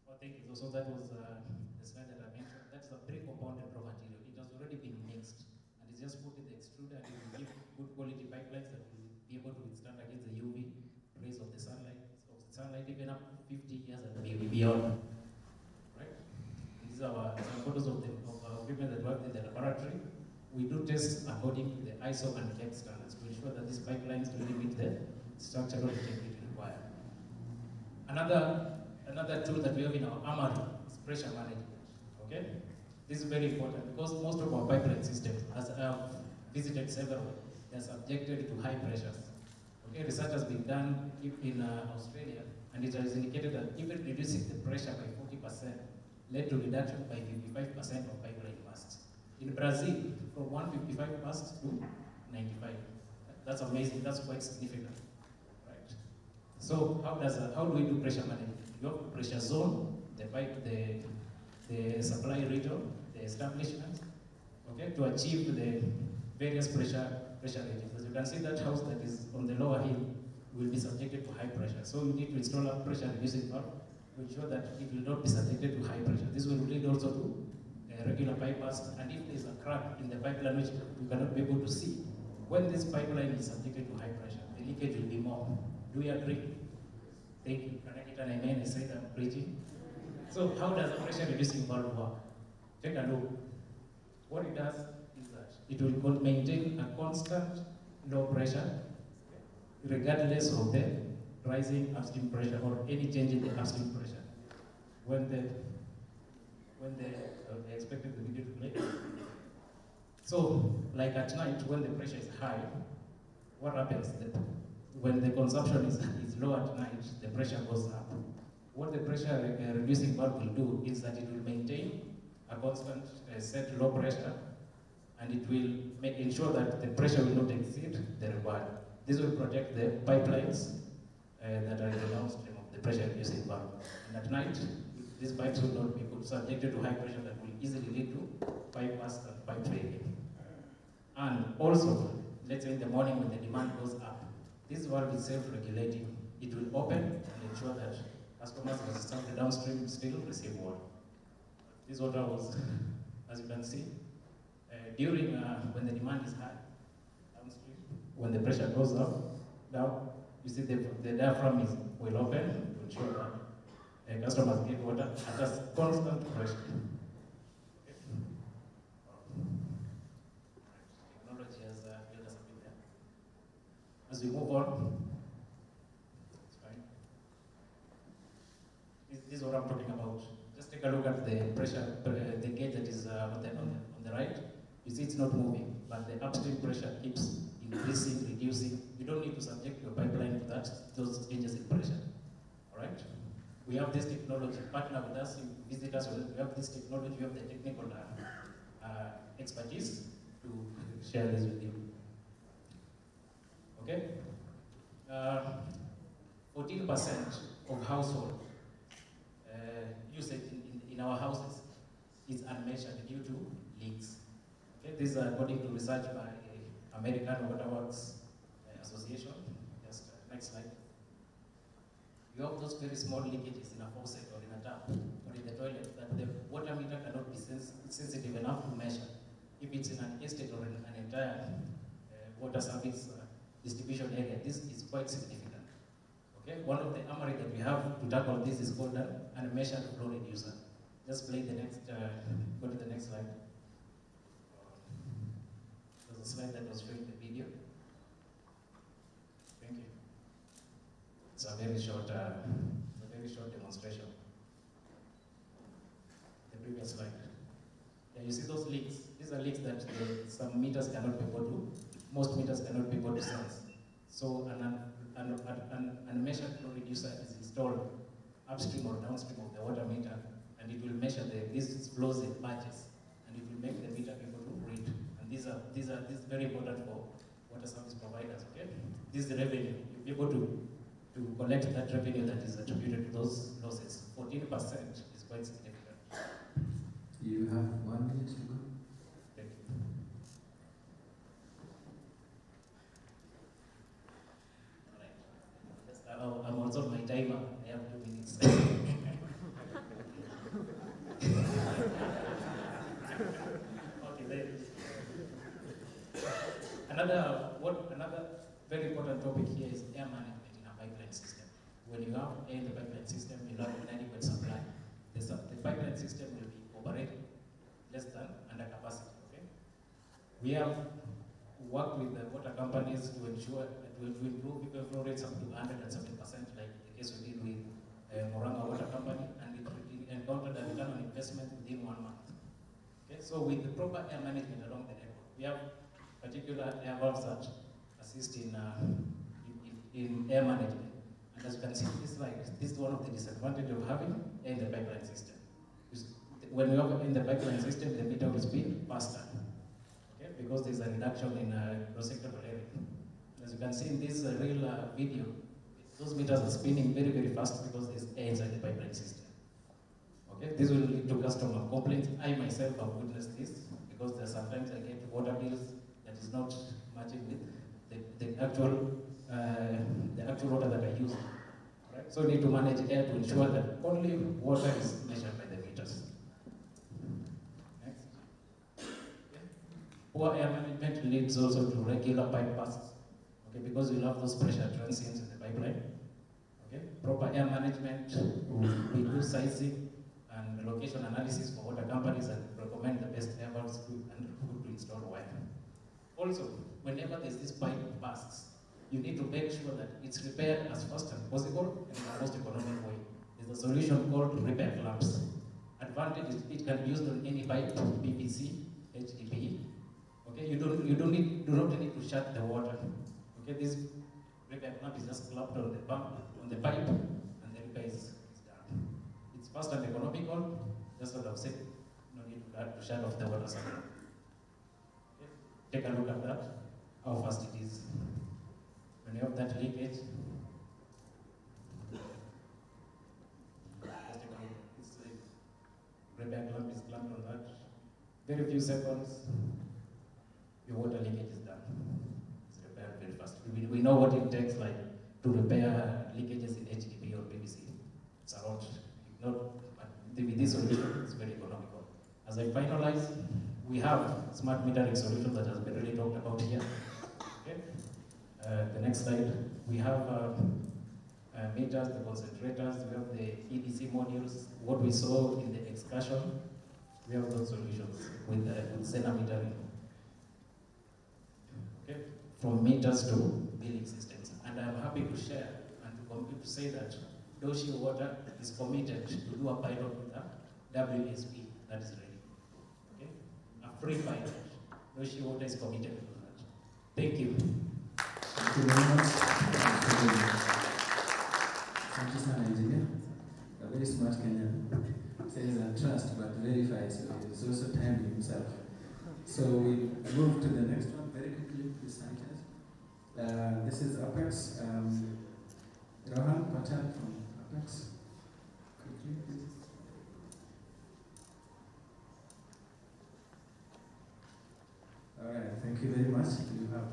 Well, thank you. So that was the slide that I mentioned. That's a pre-compounded raw material. It has already been mixed, and it's just put in the extruder, and it will give good quality pipelines that will be able to withstand against the UV rays of the sunlight, even up to 50 years and maybe beyond. Right? These are some photos of our equipment that work in the laboratory. We do tests according to the ISO and CAP standards to ensure that these pipelines really meet the structural integrity required. Another tool that we have in our armory is pressure management. Okay? This is very important because most of our pipeline systems, as I've visited several, they're subjected to high pressures. Okay, research has been done in Australia, and it has indicated that even reducing the pressure by 40% led to reduction by 55% of pipeline bursts. In Brazil, from 155 bursts to 95. That's amazing. That's quite significant, right? So how do we do pressure management? You have to pressure zone the pipe, the supply region, the establishment, okay, to achieve the various pressure ratings. As you can see, that house that is on the lower hill will be subjected to high pressure. So you need to install a pressure reducing valve to ensure that it will not be subjected to high pressure. This will lead also to regular pipe burst, and if there is a crack in the pipeline which you cannot be able to see, when this pipeline is subjected to high pressure, the leakage will be more. Do we agree? Thank you. Can I get an amen? I said I'm preaching. So how does a pressure reducing valve work? Take a look. What it does is that it will maintain a constant low pressure regardless of the rising upstream pressure or any change in the upstream pressure. When I expected the video to play. So, like at night, when the pressure is high, what happens? When the consumption is low at night, the pressure goes up. What the pressure reducing valve will do is that it will maintain a constant set low pressure, and it will ensure that the pressure will not exceed the required. This will protect the pipelines that are in the downstream of the pressure reducing valve. And at night, these pipes will not be subjected to high pressure that will easily lead to pipe burst and pipe failure. And also, let's say in the morning when the demand goes up, this valve is self-regulating. It will open and ensure that customers who serve the downstream still receive water. This water was, as you can see, during when the demand is high downstream, when the pressure goes down, you see the diaphragm will open to ensure that customers get water at a constant pressure. Technology has led us a bit there. As we move on, it's fine. This is what I'm talking about. Just take a look at the pressure, the gauge that is on the right. You see it's not moving, but the upstream pressure keeps increasing, reducing. You don't need to subject your pipeline to those changes in pressure. All right? We have this technology. Partner with us, visit us. We have this technology. We have the technical expertise to share this with you. Okay? 14% of household usage in our houses is unmeasured due to leaks. Okay? This is according to research by American Water Works Association. Just next slide. You have those very small leakages in a faucet or in a tap or in the toilet that the water meter cannot be sensitive enough to measure. If it's in an estate or in an entire water service distribution area, this is quite significant. Okay, one of the armory that we have to tackle this is called an unmeasured flow reducer. Just play the next, go to the next slide. There's a slide that was showing the video. Thank you. It's a very short demonstration. The previous slide. Yeah, you see those leaks. These are leaks that some meters cannot be able to, most meters cannot be able to sense. So an unmeasured flow reducer is installed upstream or downstream of the water meter, and it will measure these flows in batches, and it will make the meter able to read. And this is very important for water service providers. Okay, this is the revenue. You'll be able to collect that revenue that is attributed to those losses. 14% is quite significant. You have 1 minute to go. Thank you. All right. I'm also on my timer. I have 2 minutes. Okay, then. Another very important topic here is air management in a pipeline system. When you have air in the pipeline system, you have inadequate supply. The pipeline system will be operating less than under capacity. Okay. We have worked with the water companies to ensure that we will improve people flow rates up to 170%, like the case we did with Moranga Water Company, and it encountered a return on investment within 1 month. Okay? So with the proper air management along the network, we have particular air valves that assist in air management. And as you can see in this slide, this is one of the disadvantages of having air in the pipeline system. When you have air in the pipeline system, the meter will spin faster, okay? Because there's a reduction in cross-sectional area. As you can see in this real video, those meters are spinning very, very fast because there's air inside the pipeline system. Okay, this will lead to customer complaints. I myself have witnessed this because there sometimes I get water bills that is not matching with the actual water that I use. Right? So we need to manage air to ensure that only water is measured by the meters. Next. Okay. Poor air management leads also to regular pipe bursts. Okay, because you have those pressure transients in the pipeline. Okay, proper air management, we do sizing and location analysis for water companies and recommend the best air valves and who to install where. Also, whenever there's this pipe bursts, you need to make sure that it's repaired as fast as possible and in the most economic way. There's a solution called repair clamps. Advantage is it can be used on any pipe, PVC, HDPE. Okay, you do not need to shut the water. Okay, this repair clamp is just clamped on the pump, on the pipe, and the repair is done. It's fast and economical, just what I've said. No need to shut off the water supply. Okay. Take a look at that, how fast it is. When you have that leakage, just take a look. It's like repair clamp is clamped on that. Very few seconds, your water leakage is done. It's repaired very fast. We know what it takes like to repair leakages in HDPE or PVC. It's a lot. Not, but with this solution, it's very economical. As I finalize, we have smart metering solutions that has been really talked about here. Okay. The next slide, we have meters, the concentrators, we have the EDC modules. What we saw in the excursion, we have those solutions with Sena metering. Okay, from meters to billing systems. And I'm happy to share and to say that Doshi Water is committed to do a pilot with the WASP that is ready. Okay, a free pilot. Doshi Water is committed to that. Thank you. Thank you very much. Thank you, sir, engineer. A very smart Kenyan. Says I trust but verifies, so he's also timing himself. So we move to the next one very quickly, please sanitize. This is Apex. Rohan Patel from Apex. Quickly, please. All right, thank you very much. You have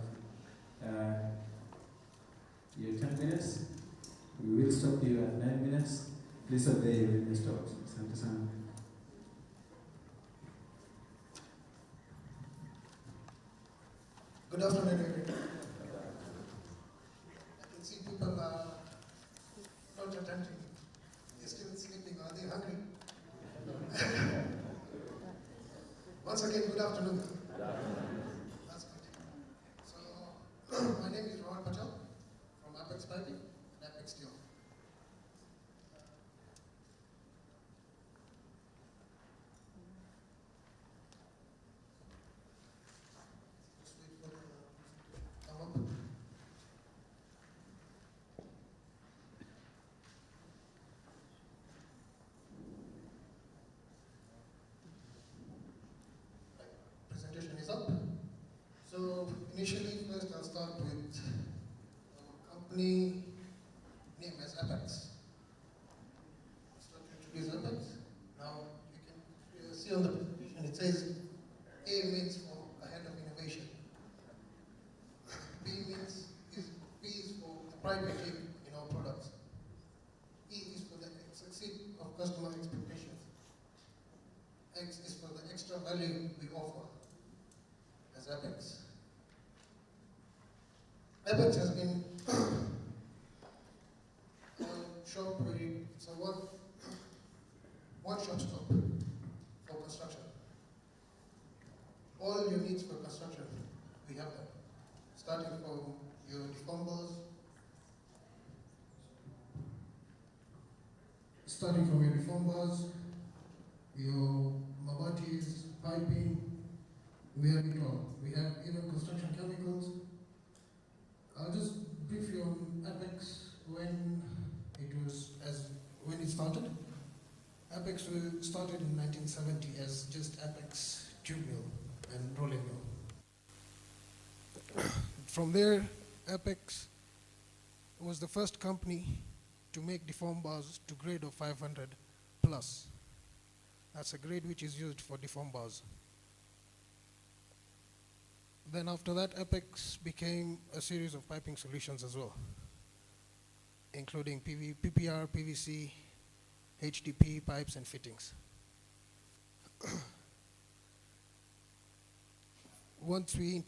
your 10 minutes. We will stop you at 9 minutes. Please obey when you stop. Santi-san. Good afternoon, everyone. I can see people are not attending. They're still sleeping. Are they hungry? Once again, good afternoon. That's good. So, my name is Rohan Patel from Apex Piping and Apex Steel. Just wait for the come up. Presentation is up. So initially, first I'll start with our company name as Apex. I'll start to introduce Apex. Now you can see on the presentation it says A means for ahead of innovation. B is for the priority in our products. E is for the succeed of customer expectations. X is for the extra value we offer as Apex. Apex has been a shop where it's a one-shop stop for construction. All your needs for construction, we have them. Starting from your deformers, your mabatis, piping, we have it all. We have even construction chemicals. I'll just brief you on Apex when it started. Apex started in 1970 as just Apex tube mill and rolling mill. From there, Apex was the first company to make deform bars to grade of 500 plus. That's a grade which is used for deform bars. Then after that, Apex became a series of piping solutions as well, including PPR, PVC, HDP pipes and fittings. Once we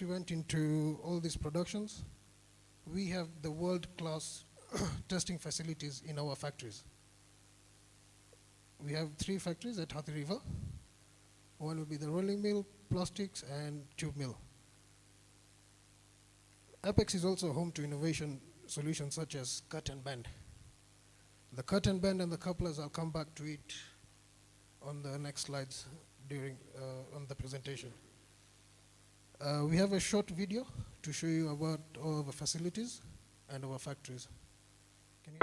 went into all these productions, we have the world-class testing facilities in our factories. We have 3 factories at Hathi River. One will be the rolling mill, plastics, and tube mill. Apex is also home to innovation solutions such as cut and bend. The cut and bend and the couplers, I'll come back to it on the next slides on the presentation. We have a short video to show you about all of the facilities and our factories. Can you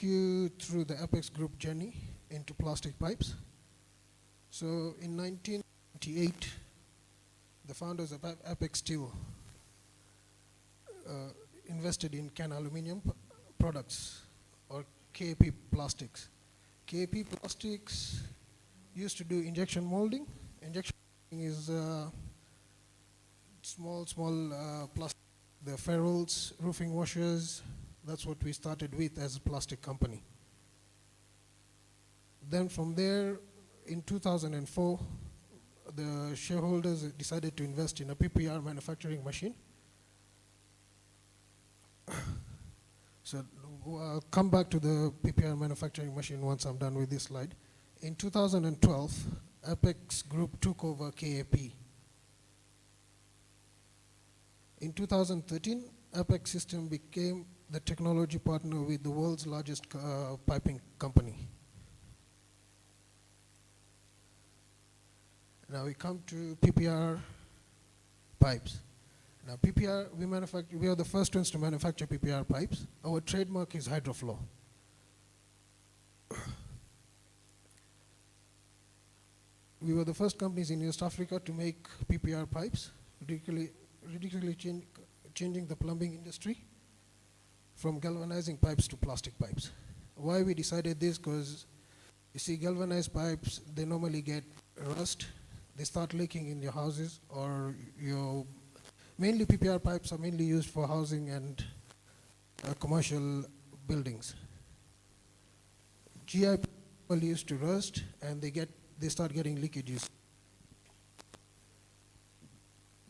take you through the Apex Group journey into plastic pipes. So in 1998, the founders of Apex Steel invested in can aluminum products, or KAP plastics. KAP plastics used to do injection molding. Injection molding is small plastic, the ferrules, roofing washers. That's what we started with as a plastic company. Then from there, in 2004, the shareholders decided to invest in a PPR manufacturing machine. So I'll come back to the PPR manufacturing machine once I'm done with this slide. In 2012, Apex Group took over KAP. In 2013, Apex System became the technology partner with the world's largest piping company. Now we come to PPR pipes. Now PPR, we are the first ones to manufacture PPR pipes. Our trademark is HydroFlow. We were the first companies in East Africa to make PPR pipes, ridiculously changing the plumbing industry from galvanizing pipes to plastic pipes. Why we decided this? Because you see, galvanized pipes, they normally get rust. They start leaking in your houses, or mainly PPR pipes are mainly used for housing and commercial buildings. GI people used to rust, and they start getting leakages.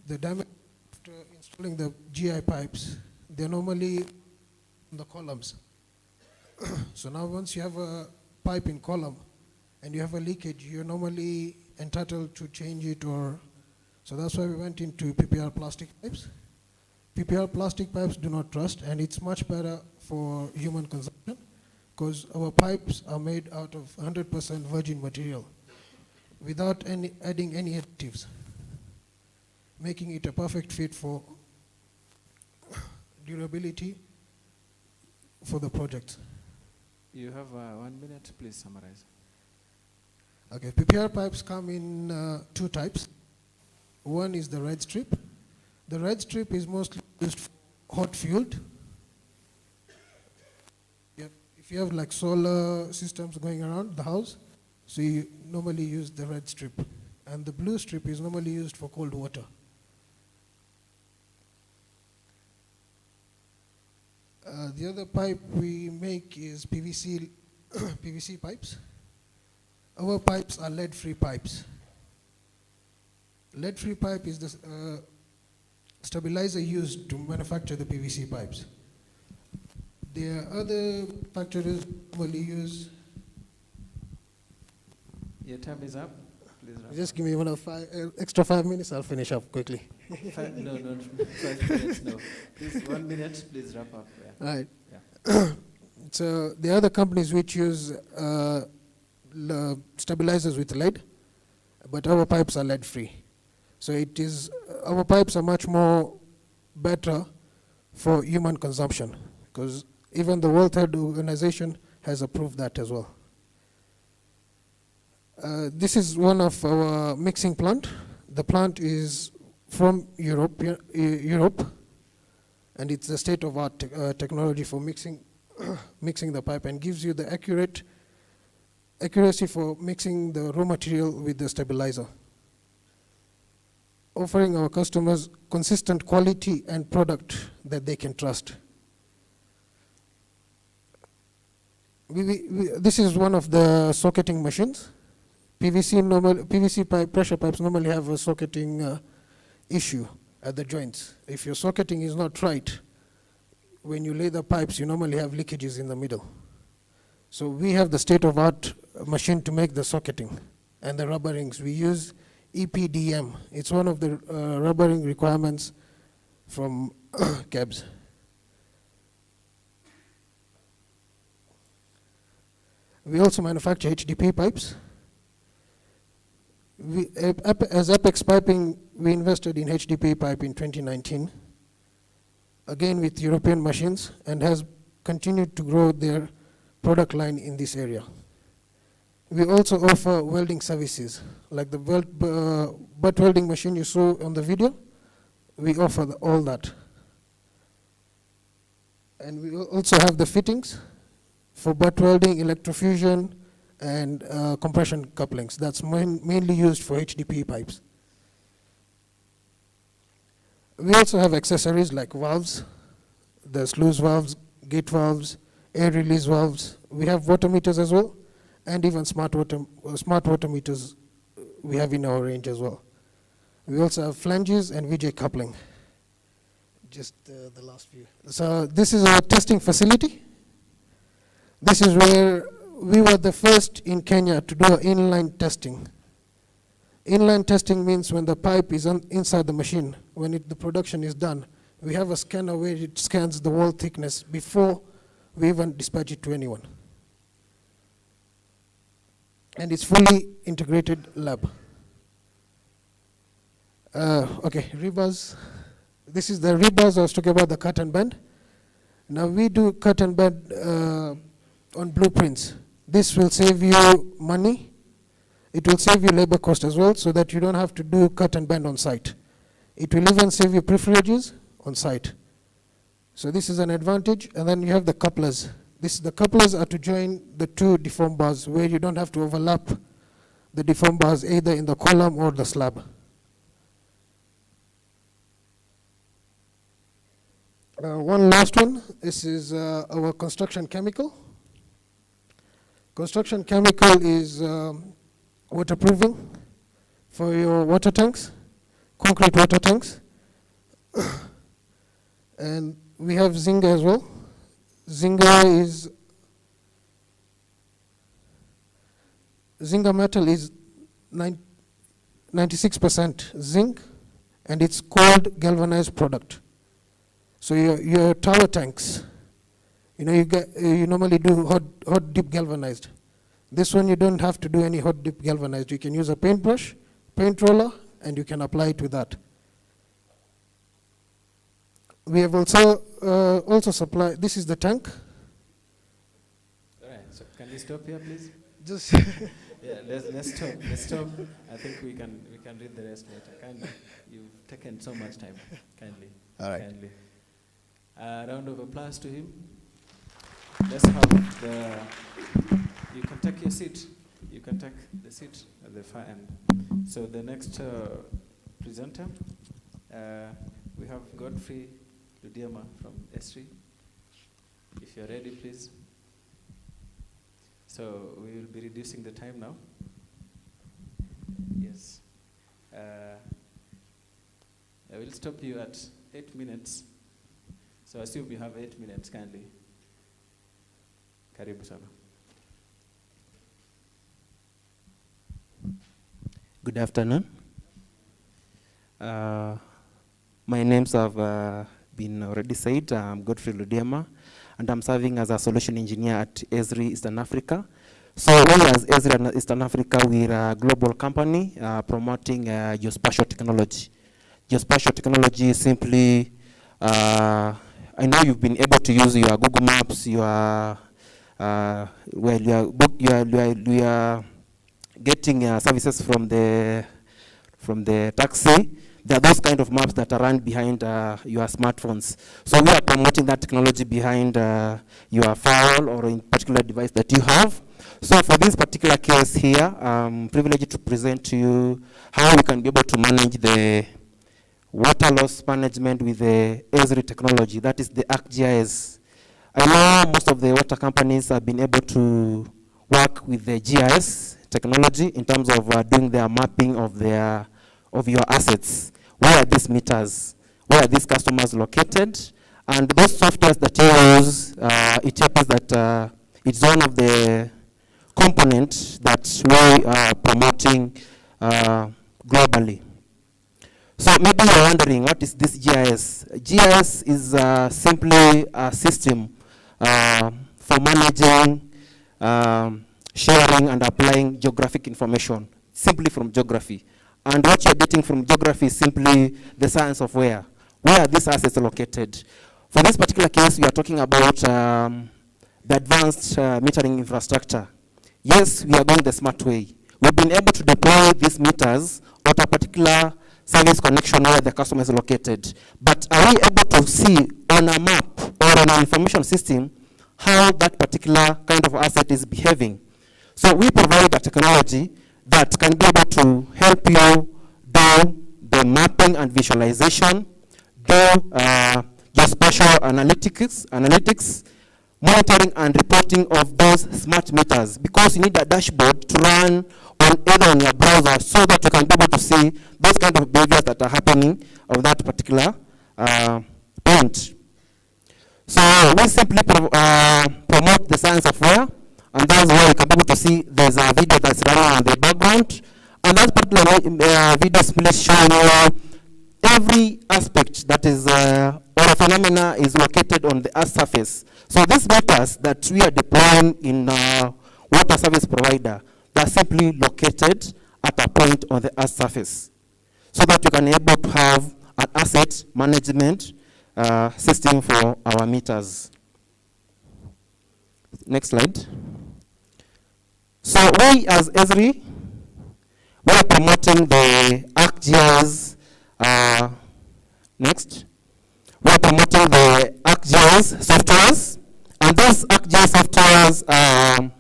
The damage after installing the GI pipes, they're normally in the columns. So now once you have a pipe in column and you have a leakage, you're normally entitled to change it, so that's why we went into PPR plastic pipes. PPR plastic pipes do not rust, and it's much better for human consumption because our pipes are made out of 100% virgin material without adding any additives, making it a perfect fit for durability for the project. You have 1 minute, please summarize. Okay, PPR pipes come in two types. One is the red strip. The red strip is mostly used for hot fueled. If you have like solar systems going around the house, so you normally use the red strip. And the blue strip is normally used for cold water. The other pipe we make is PVC, PVC pipes. Our pipes are lead-free pipes. Lead-free pipe is the stabilizer used to manufacture the PVC pipes. There are other factories normally use. Your time is up. Please wrap Just give me extra 5 minutes, I'll finish up quickly. no, 5 minutes, no. Please, 1 minute, please wrap up. Yeah. Right. Yeah. So the other companies which use stabilizers with lead, but our pipes are lead-free. So our pipes are much more better for human consumption, because even the World Health Organization has approved that as well. This is one of our mixing plant. The plant is from Europe, and it's a state-of-art technology for mixing the pipe, and gives you the accuracy for mixing the raw material with the stabilizer, offering our customers consistent quality and product that they can trust. This is one of the socketing machines. PVC pipe, pressure pipes normally have a socketing issue at the joints. If your socketing is not right, when you lay the pipes, you normally have leakages in the middle. So we have the state-of-art machine to make the socketing and the rubberings. We use EPDM. It's one of the rubbering requirements from cabs. We also manufacture HDP pipes. As Apex Piping, we invested in HDP pipe in 2019, again with European machines, and has continued to grow their product line in this area. We also offer welding services, like the butt welding machine you saw on the video. We offer all that. And we also have the fittings for butt welding, electrofusion, and compression couplings. That's mainly used for HDPE pipes. We also have accessories like valves, the sluice valves, gate valves, air release valves. We have water meters as well, and even smart water meters we have in our range as well. We also have flanges and VJ coupling. Just the last view. So this is our testing facility. This is where we were the first in Kenya to do inline testing. Inline testing means when the pipe is inside the machine, when the production is done, we have a scanner where it scans the wall thickness before we even dispatch it to anyone. And it's fully integrated lab. Okay, rebars. This is the rebars I was talking about, the cut and bend. Now we do cut and bend on blueprints. This will save you money. It will save you labor cost as well, so that you don't have to do cut and bend on site. It will even save you privileges on site. So this is an advantage. And then you have the couplers. The couplers are to join the two deform bars, where you don't have to overlap the deform bars either in the column or the slab. One last one. This is our construction chemical. Construction chemical is waterproofing for your water tanks, concrete water tanks. And we have Zinga as well. Zinga metal is 96% zinc, and it's cold galvanized product. So your tower tanks, you normally do hot dip galvanized. This one you don't have to do any hot dip galvanized. You can use a paintbrush, paint roller, and you can apply it with that. We have also supply. This is the tank. All right. So can we stop here, please? Just yeah. Let's stop. Let's stop. I think we can read the rest later. Kindly, you've taken so much time. Kindly. All right. Kindly. Round of applause to him. Let's have the. You can take your seat. You can take the seat at the far end. So the next presenter, we have Godfrey Ludiema from S3. If you're ready, please. So we will be reducing the time now. Yes. I will stop you at 8 minutes. So assume you have 8 minutes, kindly. Karibu sana. Good afternoon. My names have been already said. I'm Godfrey Ludiema, and I'm serving as a solution engineer at Esri Eastern Africa. So we as Esri Eastern Africa, we're a global company promoting geospatial technology. Geospatial technology is simply, I know you've been able to use your Google Maps, your you are getting services from the taxi. There are those kind of maps that are run behind your smartphones. So we are promoting that technology behind your phone or in particular device that you have. So for this particular case here, I'm privileged to present to you how we can be able to manage the water loss management with the Esri technology, that is the ArcGIS. I know most of the water companies have been able to work with the GIS technology in terms of doing their mapping of your assets. Where are these meters? Where are these customers located? And those softwares that you use, it appears that it's one of the components that we are promoting globally. So maybe you're wondering, what is this GIS? GIS is simply a system for managing, sharing, and applying geographic information, simply from geography. And what you're getting from geography is simply the science of where are these assets located. For this particular case, we are talking about the advanced metering infrastructure. Yes, we are going the smart way. We've been able to deploy these meters at a particular service connection where the customer is located. But are we able to see on a map or on an information system how that particular kind of asset is behaving? So we provide a technology that can be able to help you do the mapping and visualization, do geospatial analytics, monitoring and reporting of those smart meters, because you need a dashboard to run on either on your browser so that you can be able to see those kind of behaviors that are happening on that particular point. So we simply promote the science of where, and that's where you can be able to see there's a video that's running in the background, and that particular video simply showing you every aspect that is or a phenomena is located on the Earth's surface. So these meters that we are deploying in water service provider, they are simply located at a point on the Earth's surface, so that you can be able to have an asset management system for our meters. Next slide. So we as Esri, we are promoting the ArcGIS. Next. We are promoting the ArcGIS softwares, and those ArcGIS softwares are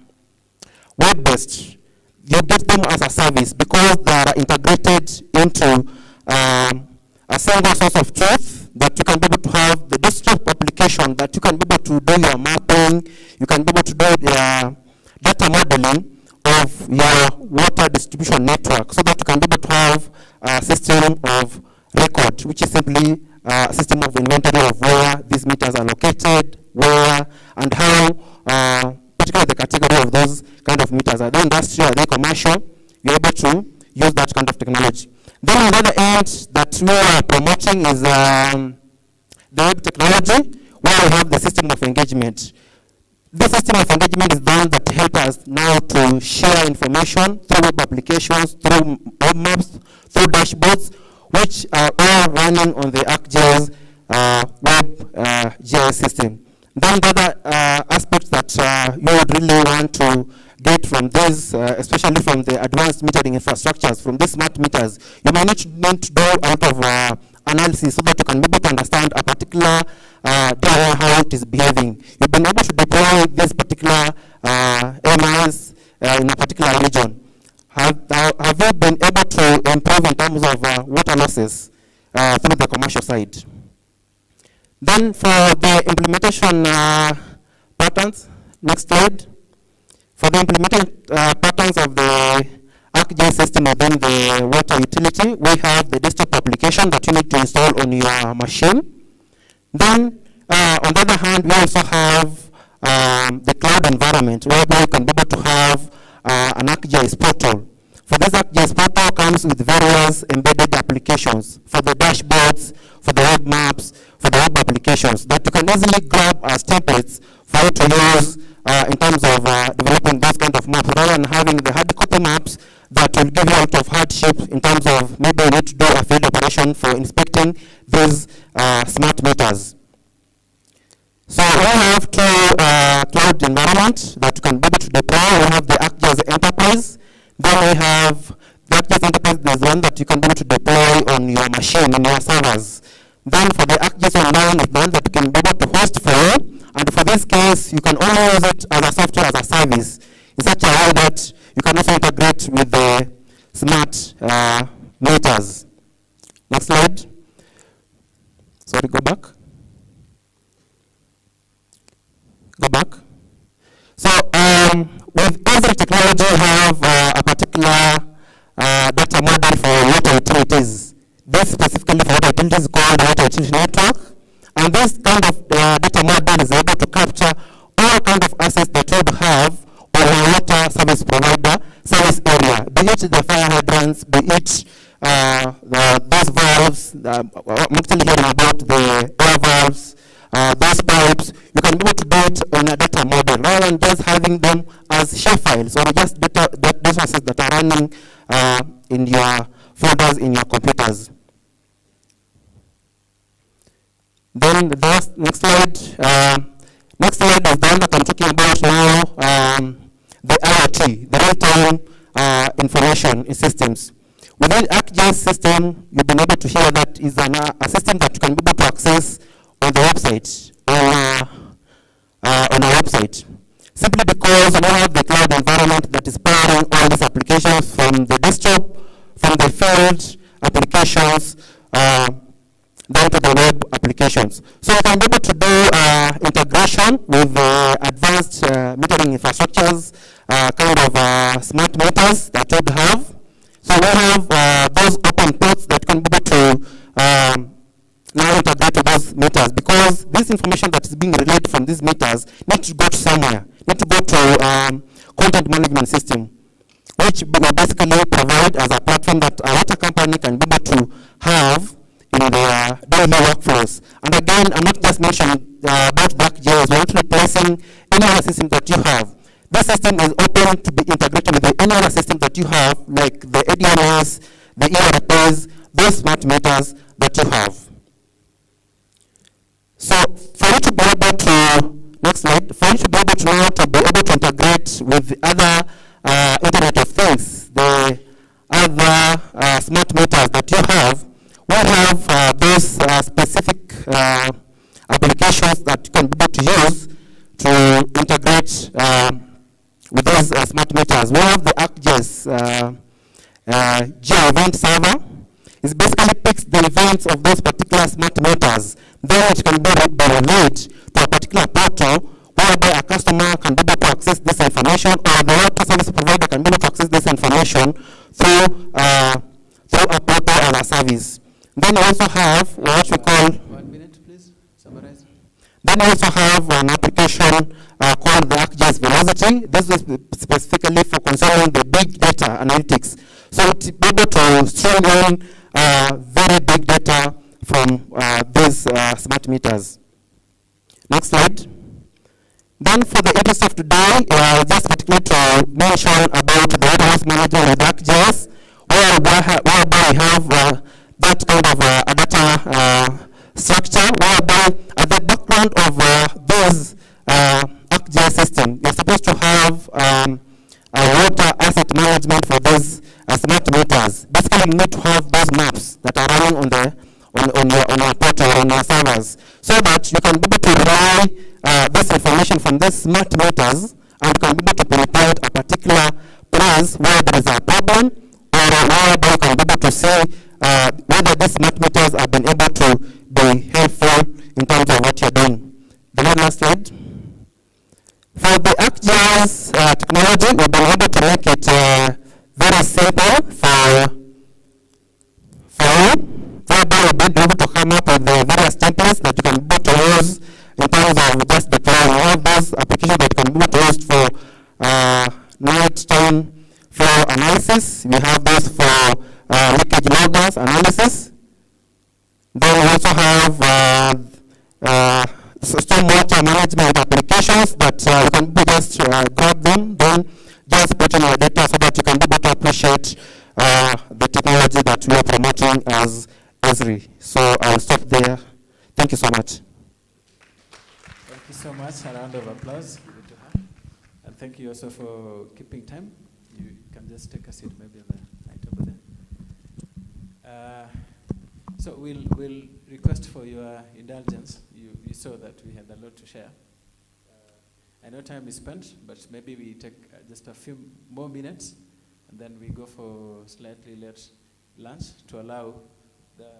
web-based. You get them as a service because they are integrated into a single source of truth that you can be able to have the desktop application that you can be able to do your mapping, you can be able to do your data modeling of your water distribution network, so that you can be able to have a system of record, which is simply a system of inventory of where these meters are located, where and how, particularly the category of those kind of meters. Are they industrial, are they commercial? You're able to use that kind of technology. Then on the other end that we are promoting is the web technology, where we have the system of engagement. The system of engagement is the one that helps us now to share information through web applications, through web maps, through dashboards, which are all running on the ArcGIS web GIS system. Then the other aspects that you would really want to get from this, especially from the advanced metering infrastructures, from these smart meters, you might need to do a lot of analysis so that you can be able to understand a particular data, how it is behaving. You've been able to deploy this particular AMIs in a particular region. Have you been able to improve in terms of water losses through the commercial side? Then for the implementation patterns, next slide. For the implementation patterns of the ArcGIS system within the water utility, we have the desktop application that you need to install on your machine. Then on the other hand, we also have the cloud environment, where you can be able to have an ArcGIS portal. For this ArcGIS portal comes with various embedded applications for the dashboards, for the web maps, for the web applications that you can easily grab as templates for you to use in terms of developing those kind of maps, rather than having the hard copy maps that will give you a lot of hardship in terms of maybe you need to do a field operation for inspecting these smart meters. So we have two cloud environments that you can be able to deploy. We have the ArcGIS Enterprise. Then we have the ArcGIS Enterprise, there's one that you can be able to deploy on your machine, on your servers. Then for the ArcGIS Online, it's the one that you can be able to host for you. And for this case, you can only use it as a software, as a service, in such a way that you can also integrate with the smart meters. Next slide. Sorry, go back. Go back. So with every technology, we have a particular data model for water utilities. This specifically for water utilities is called water utility network. And this kind of data model is able to capture all kinds of assets that you would have on a water service provider service area, be it the fire hydrants, be it those valves. I'm actually hearing about the air valves, those pipes. You can be able to do it on a data model rather than just having them as share files or just data assets that are running in your folders in your computers. Then the next slide. Next slide is the one that I'm talking about now, the IoT, the real-time information in systems. Within ArcGIS system, you've been able to hear that is a system that you can be able to access on the website, on our website. Simply because we have the cloud environment that is powering all these applications from the desktop, from the field applications, down to the web applications. So we can be able to do integration with advanced metering infrastructures, kind of smart meters that we have. So we have those open ports that can be able to now integrate to those meters, because this information that is being relayed from these meters needs to go to somewhere, needs to go to content management system, which we basically provide as a platform that a water company can be able to have in their daily workflows. And again, I'm not just mentioning about ArcGIS, we're not replacing any other system that you have. This system is open to be integrated with any other system that you have, like the ADMS, the ERPs, those smart meters that you have. So for you to be able to, next slide, for you to be able to now to be able to integrate with the other Internet of Things, the other smart meters that you have, we have those specific applications that you can be able to use to integrate with those smart meters. We have the ArcGIS geo-event server. It basically picks the events of those particular smart meters. Then it can be relayed to a particular portal whereby a customer can be able to access this information, or the water service provider can be able to access this information through a portal or a service. Then we also have what we call... 1 minute, please. Summarize. Then we also have an application called the ArcGIS Velocity. This is specifically for concerning the big data analytics. So to be able to stream in very big data from these smart meters. Next slide. Then for the interest of today, just particularly to mention about the warehouse management with ArcGIS, whereby we have that kind of a data structure, whereby at the background of this ArcGIS system, you're supposed to have a water asset management for these smart meters. Basically, you need to have those maps that are running on your portal, on your servers, so that you can be able to relay this information from these smart meters and can be able to pinpoint a particular place where there is a problem, or whereby you can be able to see whether these smart meters have been able to be helpful in terms of what you're doing. The last slide. For the ArcGIS technology, we've been able to make it very simple for you, whereby we've been able to come up with the various templates that you can be able to use in terms of just deploying all those applications that you can be able to use for nighttime flow analysis. We have those for leakage loggers analysis. Then we also have stormwater management applications that you can just grab them, then just put in your data so that you can be able to appreciate the technology that we are promoting as Esri. So I'll stop there. Thank you so much. Thank you so much. A round of applause. Give it to her. And thank you also for keeping time. You can just take a seat maybe on the right over there. So we'll request for your indulgence. You saw that we had a lot to share. I know time is spent, but maybe we take just a few more minutes, and then we go for slightly late lunch to allow the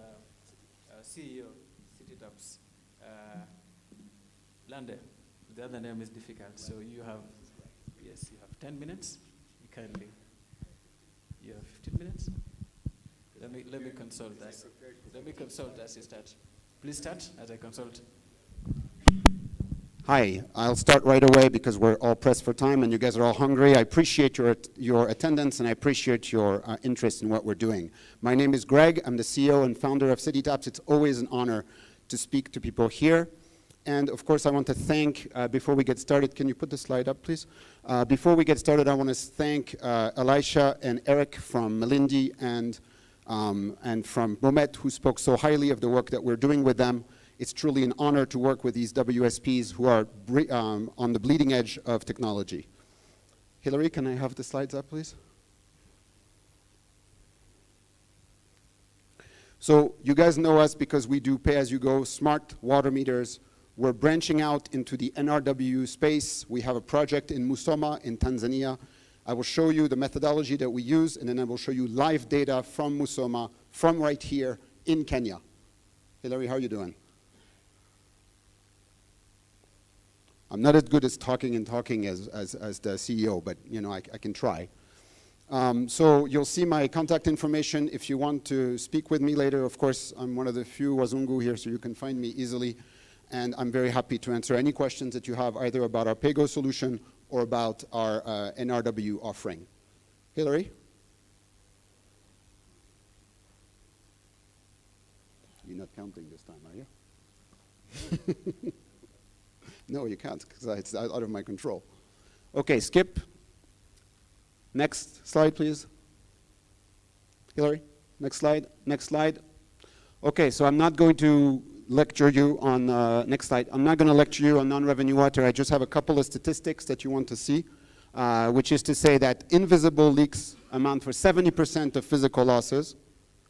CEO, CityTaps, Lande. The other name is difficult, so you have, yes, you have 10 minutes. You kindly, you have 15 minutes. Let me consult us. Let me consult us. Start. Please start as I consult. Hi, I'll start right away because we're all pressed for time and you guys are all hungry. I appreciate your attendance and I appreciate your interest in what we're doing. My name is Greg. I'm the CEO and founder of CityTaps. It's always an honor to speak to people here. And of course, I want to thank, before we get started, can you put the slide up, please? Before we get started, I want to thank Elisha and Eric from Malindi and from Bomet, who spoke so highly of the work that we're doing with them It's truly an honor to work with these WSPs who are on the bleeding edge of technology. Hillary, can I have the slides up, please? So you guys know us because we do pay-as-you-go smart water meters. We're branching out into the NRW space. We have a project in Musoma in Tanzania. I will show you the methodology that we use, and then I will show you live data from Musoma, from right here in Kenya. Hillary, how are you doing? I'm not as good as talking as the CEO, but you know, I can try. So you'll see my contact information if you want to speak with me later. Of course, I'm one of the few Wazungu here, so you can find me easily. And I'm very happy to answer any questions that you have, either about our PayGo solution or about our NRW offering. Hillary? You're not counting this time, are you? No, you can't, because it's out of my control. Okay, skip. Next slide, please. Hillary, next slide, next slide. Okay, so I'm not going to lecture you on, next slide. I'm not going to lecture you on non-revenue water. I just have a couple of statistics that you want to see, which is to say that invisible leaks amount for 70% of physical losses,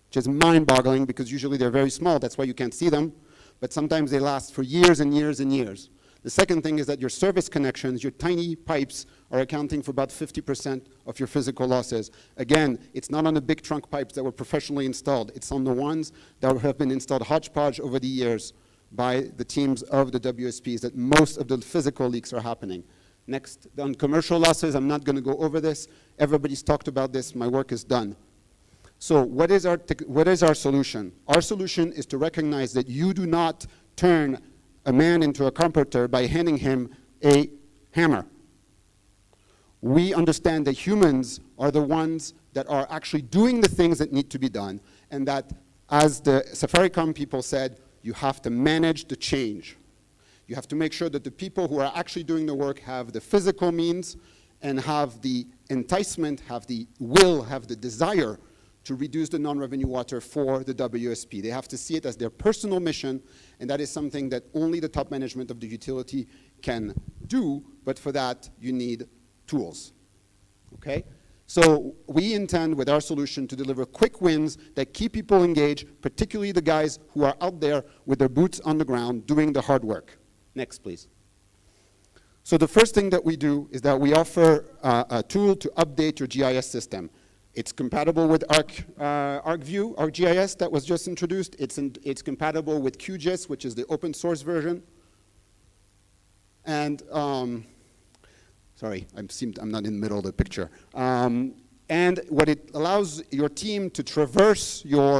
which is mind-boggling because usually they're very small. That's why you can't see them. But sometimes they last for years and years and years. The second thing is that your service connections, your tiny pipes, are accounting for about 50% of your physical losses. Again, it's not on the big trunk pipes that were professionally installed. It's on the ones that have been installed hodgepodge over the years by the teams of the WSPs that most of the physical leaks are happening. Next, on commercial losses, I'm not going to go over this. Everybody's talked about this. My work is done. So what is our solution? Our solution is to recognize that you do not turn a man into a carpenter by handing him a hammer. We understand that humans are the ones that are actually doing the things that need to be done, and that, as the Safaricom people said, you have to manage the change. You have to make sure that the people who are actually doing the work have the physical means and have the enticement, have the will, have the desire to reduce the non-revenue water for the WSP. They have to see it as their personal mission, and that is something that only the top management of the utility can do, but for that you need tools, okay? So we intend with our solution to deliver quick wins that keep people engaged, particularly the guys who are out there with their boots on the ground doing the hard work. Next, please. So the first thing that we do is that we offer a tool to update your GIS system. It's compatible with ArcView, ArcGIS that was just introduced. It's compatible with QGIS, which is the open source version. And, sorry, I'm not in the middle of the picture. And what it allows your team to traverse your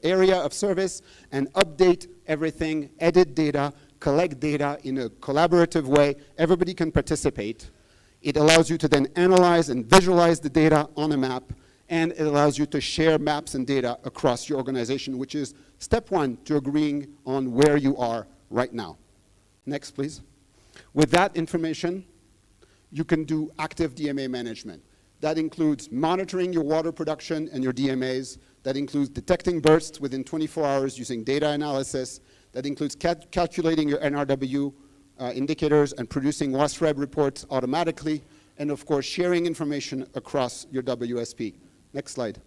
area of service and update everything, edit data, collect data in a collaborative way. Everybody can participate. It allows you to then analyze and visualize the data on a map, and it allows you to share maps and data across your organization, which is step one to agreeing on where you are right now. Next, please. With that information, you can do active DMA management. That includes monitoring your water production and your DMAs. That includes detecting bursts within 24 hours using data analysis. That includes calculating your NRW indicators and producing WASREB reports automatically, and of course sharing information across your WSP. Next slide.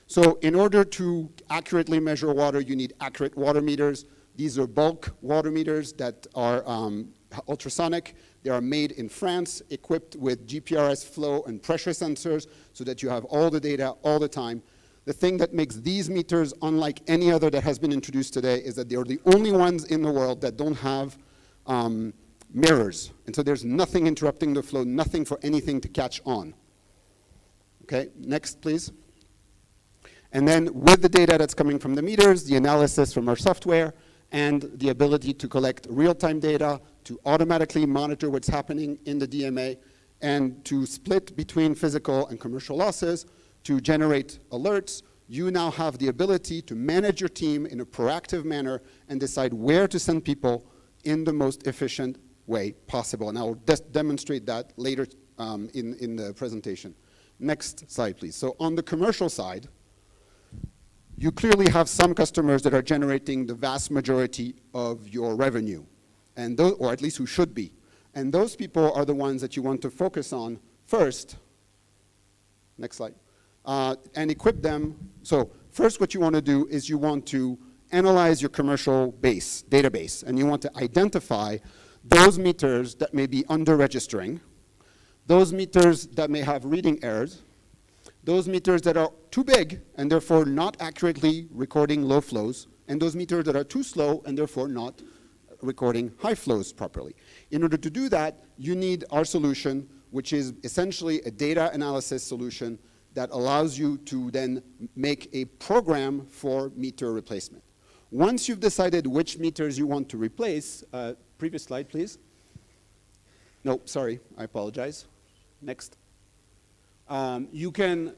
So in order to accurately measure water, you need accurate water meters. These are bulk water meters that are ultrasonic. They are made in France, equipped with GPRS flow and pressure sensors so that you have all the data all the time. The thing that makes these meters unlike any other that has been introduced today is that they are the only ones in the world that don't have mirrors. And so there's nothing interrupting the flow, nothing for anything to catch on. Okay, next please. And then with the data that's coming from the meters, the analysis from our software, and the ability to collect real-time data, to automatically monitor what's happening in the DMA, and to split between physical and commercial losses, to generate alerts, you now have the ability to manage your team in a proactive manner and decide where to send people in the most efficient way possible. And I will demonstrate that later in the presentation. Next slide, please. So on the commercial side, you clearly have some customers that are generating the vast majority of your revenue, and those, or at least who should be. And those people are the ones that you want to focus on first. Next slide. And equip them. So first what you want to do is you want to analyze your commercial database, and you want to identify those meters that may be under-registering, those meters that may have reading errors, those meters that are too big and therefore not accurately recording low flows, and those meters that are too slow and therefore not recording high flows properly. In order to do that, you need our solution, which is essentially a data analysis solution that allows you to then make a program for meter replacement. Once you've decided which meters you want to replace, previous slide, please. No, sorry, I apologize. Next. You can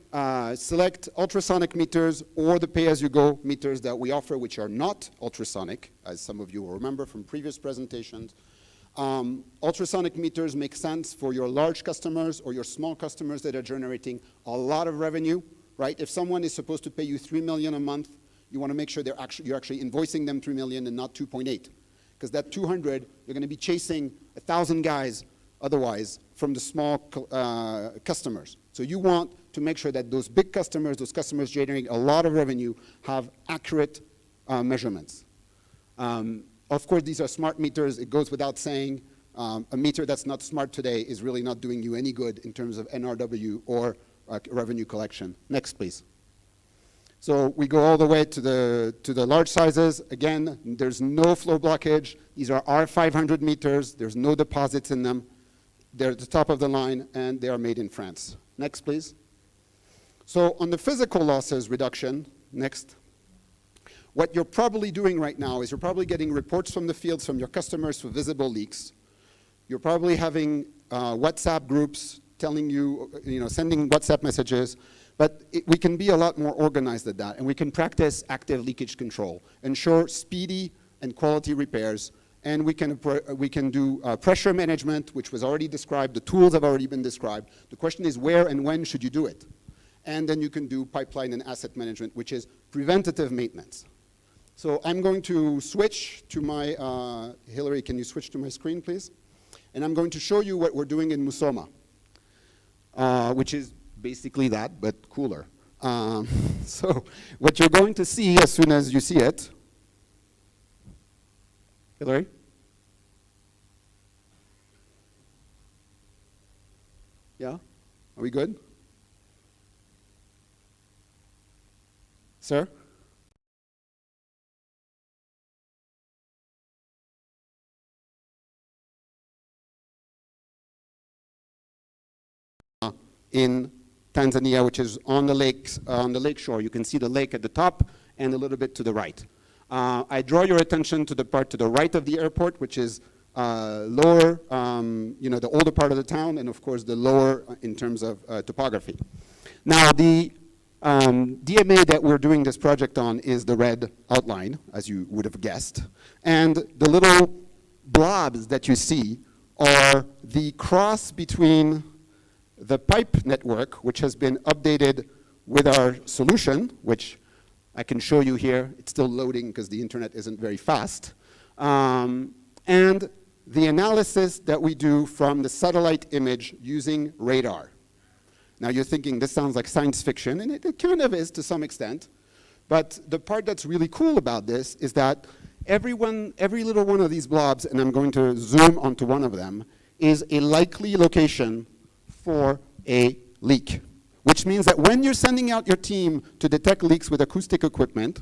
select ultrasonic meters or the pay-as-you-go meters that we offer, which are not ultrasonic, as some of you will remember from previous presentations. Ultrasonic meters make sense for your large customers or your small customers that are generating a lot of revenue, right? If someone is supposed to pay you $3 million a month, you want to make sure you're actually invoicing them $3 million and not 2.8. Because that 200, you're going to be chasing 1,000 guys otherwise from the small customers. So you want to make sure that those big customers, those customers generating a lot of revenue, have accurate measurements. Of course, these are smart meters. It goes without saying. A meter that's not smart today is really not doing you any good in terms of NRW or revenue collection. Next, please. So we go all the way to the large sizes. Again, there's no flow blockage. These are R500 meters. There's no deposits in them. They're at the top of the line, and they are made in France. Next, please. So on the physical losses reduction, next. What you're probably doing right now is you're probably getting reports from the fields from your customers for visible leaks. You're probably having WhatsApp groups telling you, sending WhatsApp messages. But we can be a lot more organized than that, and we can practice active leakage control, ensure speedy and quality repairs, and we can do pressure management, which was already described. The tools have already been described. The question is where and when should you do it? And then you can do pipeline and asset management, which is preventative maintenance. So I'm going to switch to my, Hillary, can you switch to my screen, please? And I'm going to show you what we're doing in Musoma, which is basically that, but cooler. So what you're going to see as soon as you see it, Hillary? Yeah? Are we good? Sir? In Tanzania, which is on the lakes, on the lake shore. You can see the lake at the top and a little bit to the right. I draw your attention to the part to the right of the airport, which is lower, the older part of the town, and of course the lower in terms of topography. Now the DMA that we're doing this project on is the red outline, as you would have guessed. And the little blobs that you see are the cross between the pipe network, which has been updated with our solution, which I can show you here. It's still loading because the internet isn't very fast. And the analysis that we do from the satellite image using radar. Now you're thinking this sounds like science fiction, and it kind of is to some extent. But the part that's really cool about this is that every little one of these blobs, and I'm going to zoom onto one of them, is a likely location for a leak, which means that when you're sending out your team to detect leaks with acoustic equipment,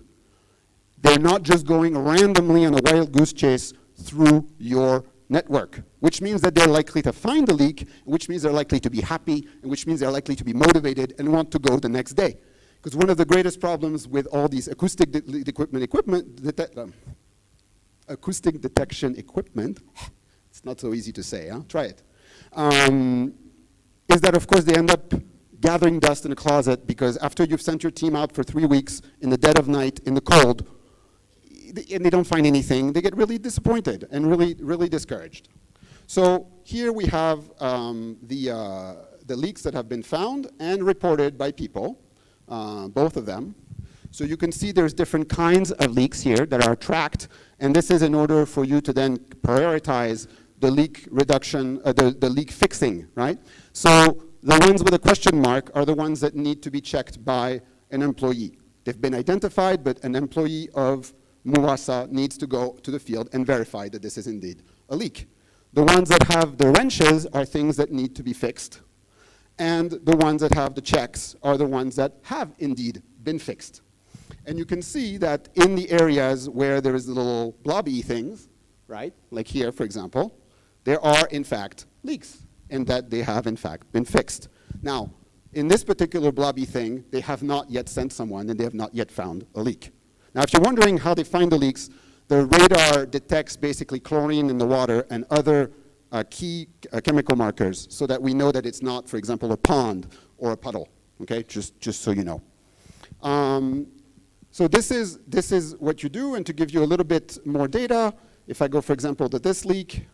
they're not just going randomly on a wild goose chase through your network, which means that they're likely to find the leak, which means they're likely to be happy, and which means they're likely to be motivated and want to go the next day. Because one of the greatest problems with all these acoustic acoustic detection equipment, it's not so easy to say, huh? Try it. Is that, of course, they end up gathering dust in a closet because after you've sent your team out for 3 weeks in the dead of night, in the cold, and they don't find anything, they get really disappointed and really, really discouraged. So here we have the leaks that have been found and reported by people, both of them. So you can see there's different kinds of leaks here that are tracked, and this is in order for you to then prioritize the leak reduction, the leak fixing, right? So the ones with a question mark are the ones that need to be checked by an employee. They've been identified, but an employee of WASPA needs to go to the field and verify that this is indeed a leak. The ones that have the wrenches are things that need to be fixed. And the ones that have the checks are the ones that have indeed been fixed. And you can see that in the areas where there is the little blobby things, right, like here, for example, there are, in fact, leaks, and that they have, in fact, been fixed. Now, in this particular blobby thing, they have not yet sent someone, and they have not yet found a leak. Now, if you're wondering how they find the leaks, the radar detects basically chlorine in the water and other key chemical markers so that we know that it's not, for example, a pond or a puddle, okay, just so you know. So this is what you do, and to give you a little bit more data, if I go, for example, to this leak,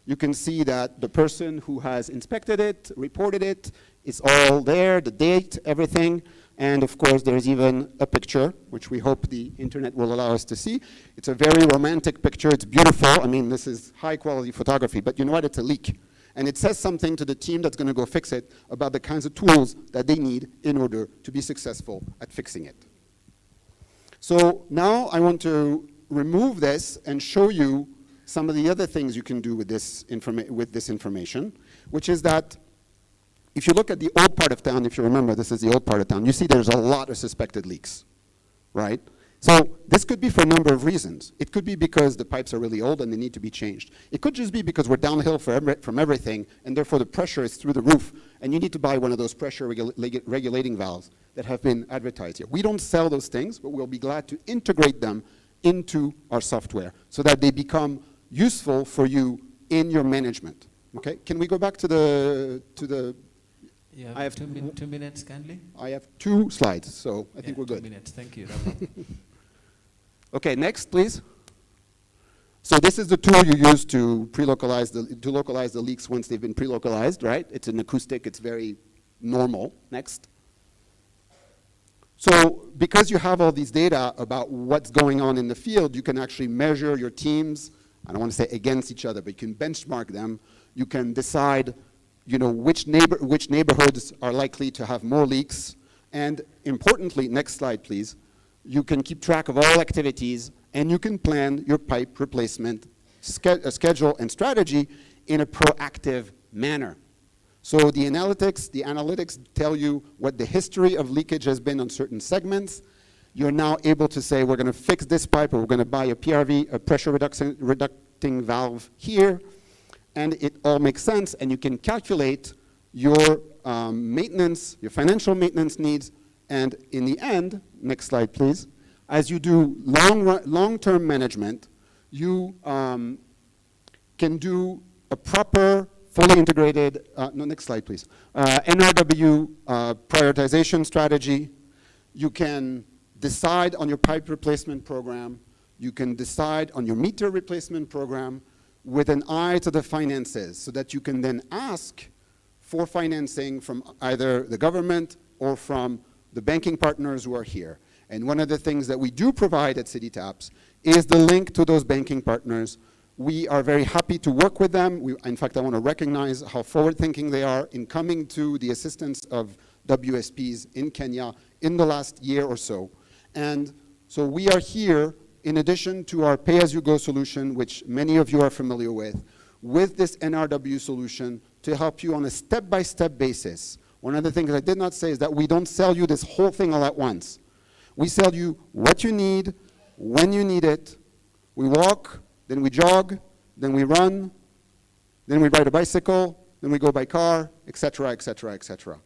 you can see that the person who has inspected it, reported it, it's all there, the date, everything, and of course there's even a picture, which we hope the internet will allow us to see. It's a very romantic picture, it's beautiful, I mean this is high quality photography, but you know what, it's a leak. And it says something to the team that's gonna go fix it about the kinds of tools that they need in order to be successful at fixing it. So now I want to remove this and show you some of the other things you can do with this information, which is that if you look at the old part of town, if you remember, this is the old part of town, you see there's a lot of suspected leaks, right? So this could be for a number of reasons. It could be because the pipes are really old and they need to be changed. It could just be because we're downhill from everything, and therefore the pressure is through the roof, and you need to buy one of those pressure regulating valves that have been advertised here. We don't sell those things, but we'll be glad to integrate them into our software so that they become useful for you in your management. Okay, can we go back to the Yeah, I have 2 minutes, kindly. I have 2 slides, so I think we're good. 2 minutes, thank you. Okay, next, please. So this is the tool you use to localize the leaks once they've been pre-localized, right? It's an acoustic, it's very normal. Next. So because you have all these data about what's going on in the field, you can actually measure your teams, I don't want to say against each other, but you can benchmark them. You can decide, you know, which neighborhoods are likely to have more leaks. And importantly, next slide, please, you can keep track of all activities, and you can plan your pipe replacement schedule and strategy in a proactive manner. So the analytics tell you what the history of leakage has been on certain segments. You're now able to say, we're going to fix this pipe, or we're going to buy a PRV, a pressure reducing valve here, and it all makes sense, and you can calculate your maintenance, your financial maintenance needs, and in the end, next slide please, as you do long-term management, you can do a proper, fully integrated, no, next slide please, NRW prioritization strategy. You can decide on your pipe replacement program. You can decide on your meter replacement program with an eye to the finances so that you can then ask for financing from either the government or from the banking partners who are here. And one of the things that we do provide at City Taps is the link to those banking partners. We are very happy to work with them. In fact, I want to recognize how forward-thinking they are in coming to the assistance of WSPs in Kenya in the last year or so. And so we are here, in addition to our pay-as-you-go solution, which many of you are familiar with this NRW solution to help you on a step-by-step basis. One of the things I did not say is that we don't sell you this whole thing all at once. We sell you what you need, when you need it. We walk, then we jog, then we run, then we ride a bicycle, then we go by car, etc., etc., etc.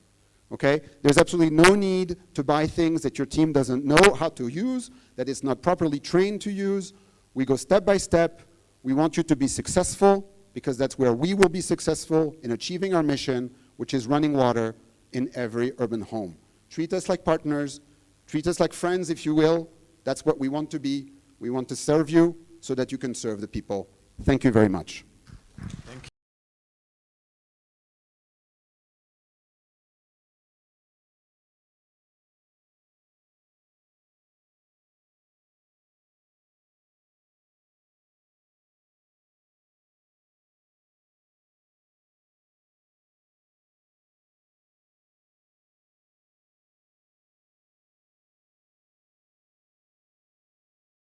Okay? There's absolutely no need to buy things that your team doesn't know how to use, that it's not properly trained to use. We go step by step. We want you to be successful because that's where we will be successful in achieving our mission, which is running water in every urban home. Treat us like partners. Treat us like friends, if you will. That's what we want to be. We want to serve you so that you can serve the people. Thank you very much. Thank you.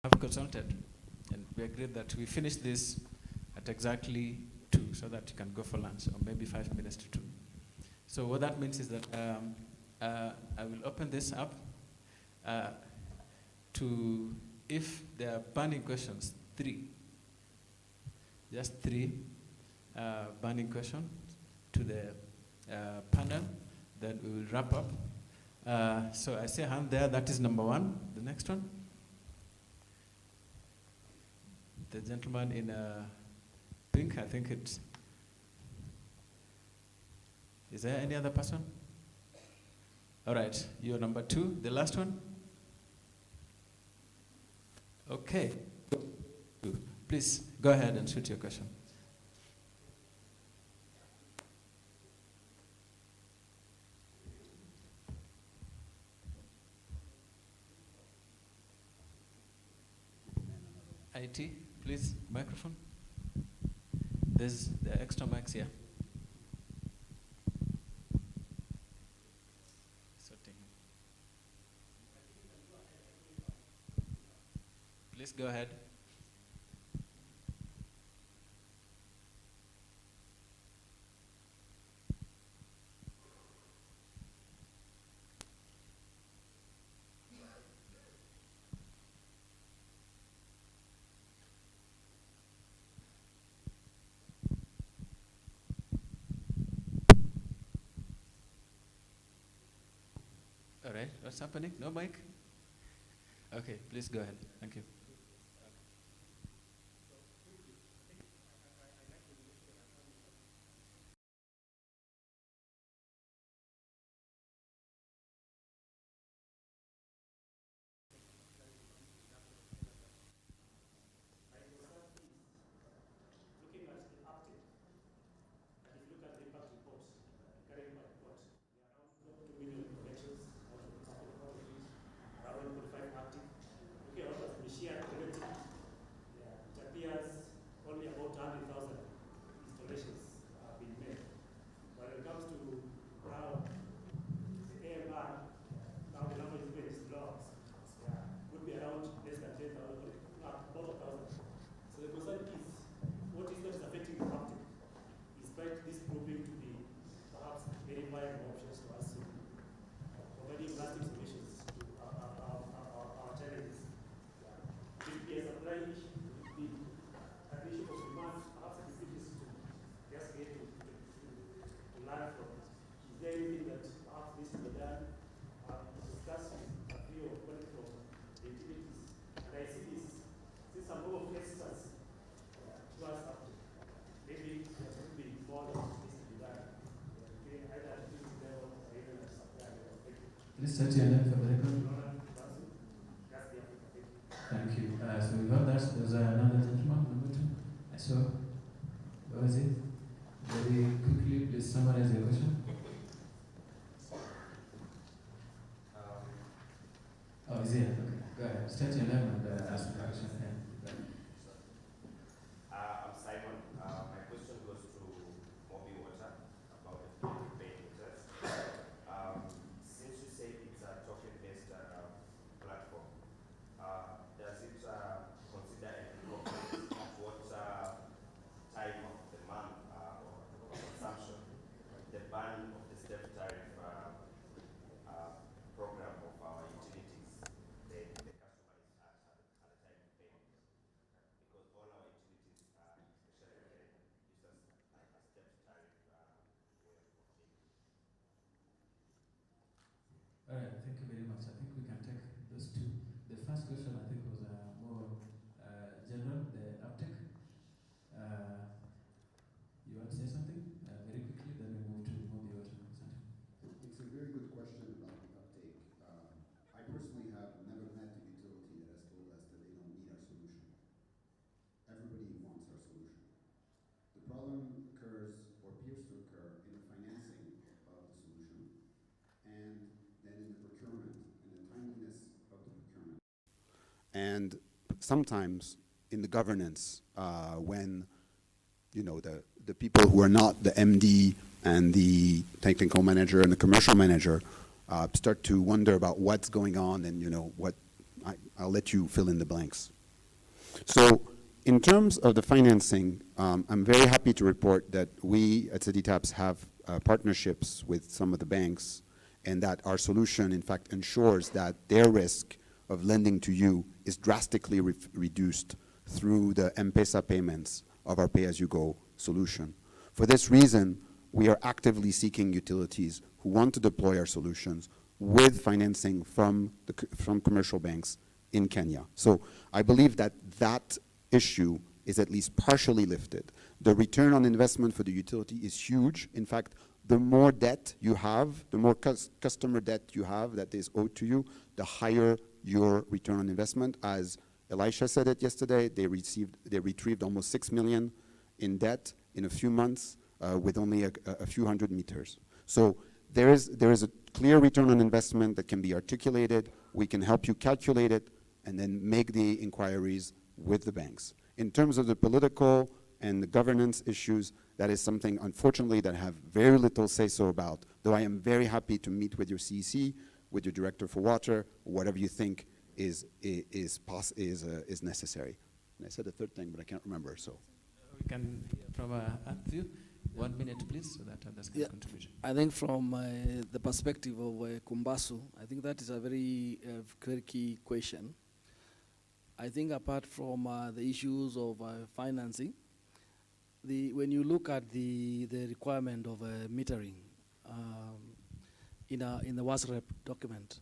have consulted, and we agreed that we finish this at exactly 2, so that you can go for lunch, or maybe 5 minutes to 2. So what that means is that I will open this up to, if there are burning questions, 3. Just 3 burning questions to the panel, then we will wrap up. So I see a hand there, that is number 1. The next one? The gentleman in pink, I think it's, is there any other person? All right, you're number 2, the last one? Okay, please go ahead and shoot your question. IT, please, microphone. There's the extra mics here. Please go ahead. All right, what's happening? No mic? Okay, please go ahead. Thank you. Please state your name for the record. Thank you. So we heard that. There's another gentleman, number 2. I saw. What was it? Very quickly, please summarize your question. Oh, is he? Okay. Go ahead. State your name and ask the question. I'm Simon. My question goes to Mobi Water about the paying meters. Since you say it's a token-based platform, does it consider any problems at what time of the month or consumption the ban of the step tariff program of our utilities, the customer is at the time of payment? Because all our utilities, especially in Kenya, use a step tariff way of payment. All right, thank you very much. I think we can take those 2. The first question, I think, was more general, the uptake. You want to say something very quickly, then we move to Mobi Water. It's a very good question about the uptake. I personally have never met a utility that has told us that they don't need our solution. Everybody wants our solution. The problem occurs, or appears to occur, in the financing of the solution, and then in the procurement, and the timeliness of the procurement. And sometimes in the governance, when the people who are not the MD and the technical manager and the commercial manager start to wonder about what's going on and what I'll let you fill in the blanks. So in terms of the financing, I'm very happy to report that we at CityTaps have partnerships with some of the banks, and that our solution, in fact, ensures that their risk of lending to you is drastically reduced through the M-Pesa payments of our pay-as-you-go solution. For this reason, we are actively seeking utilities who want to deploy our solutions with financing from commercial banks in Kenya. So I believe that that issue is at least partially lifted. The return on investment for the utility is huge. In fact, the more debt you have, the more customer debt you have that is owed to you, the higher your return on investment. As Elisha said it yesterday, they retrieved almost 6 million in debt in a few months with only a few hundred meters. So there is a clear return on investment that can be articulated. We can help you calculate it and then make the inquiries with the banks. In terms of the political and the governance issues, that is something, unfortunately, that I have very little say-so about, though I am very happy to meet with your CEC, with your Director for Water, whatever you think is necessary. And I said a third thing, but I can't remember, so. We can hear from Matthew. 1 minute, please, so that others can contribute. I think from the perspective of Kumbasu, I think that is a very key question. I think apart from the issues of financing, when you look at the requirement of metering in the WASREP document,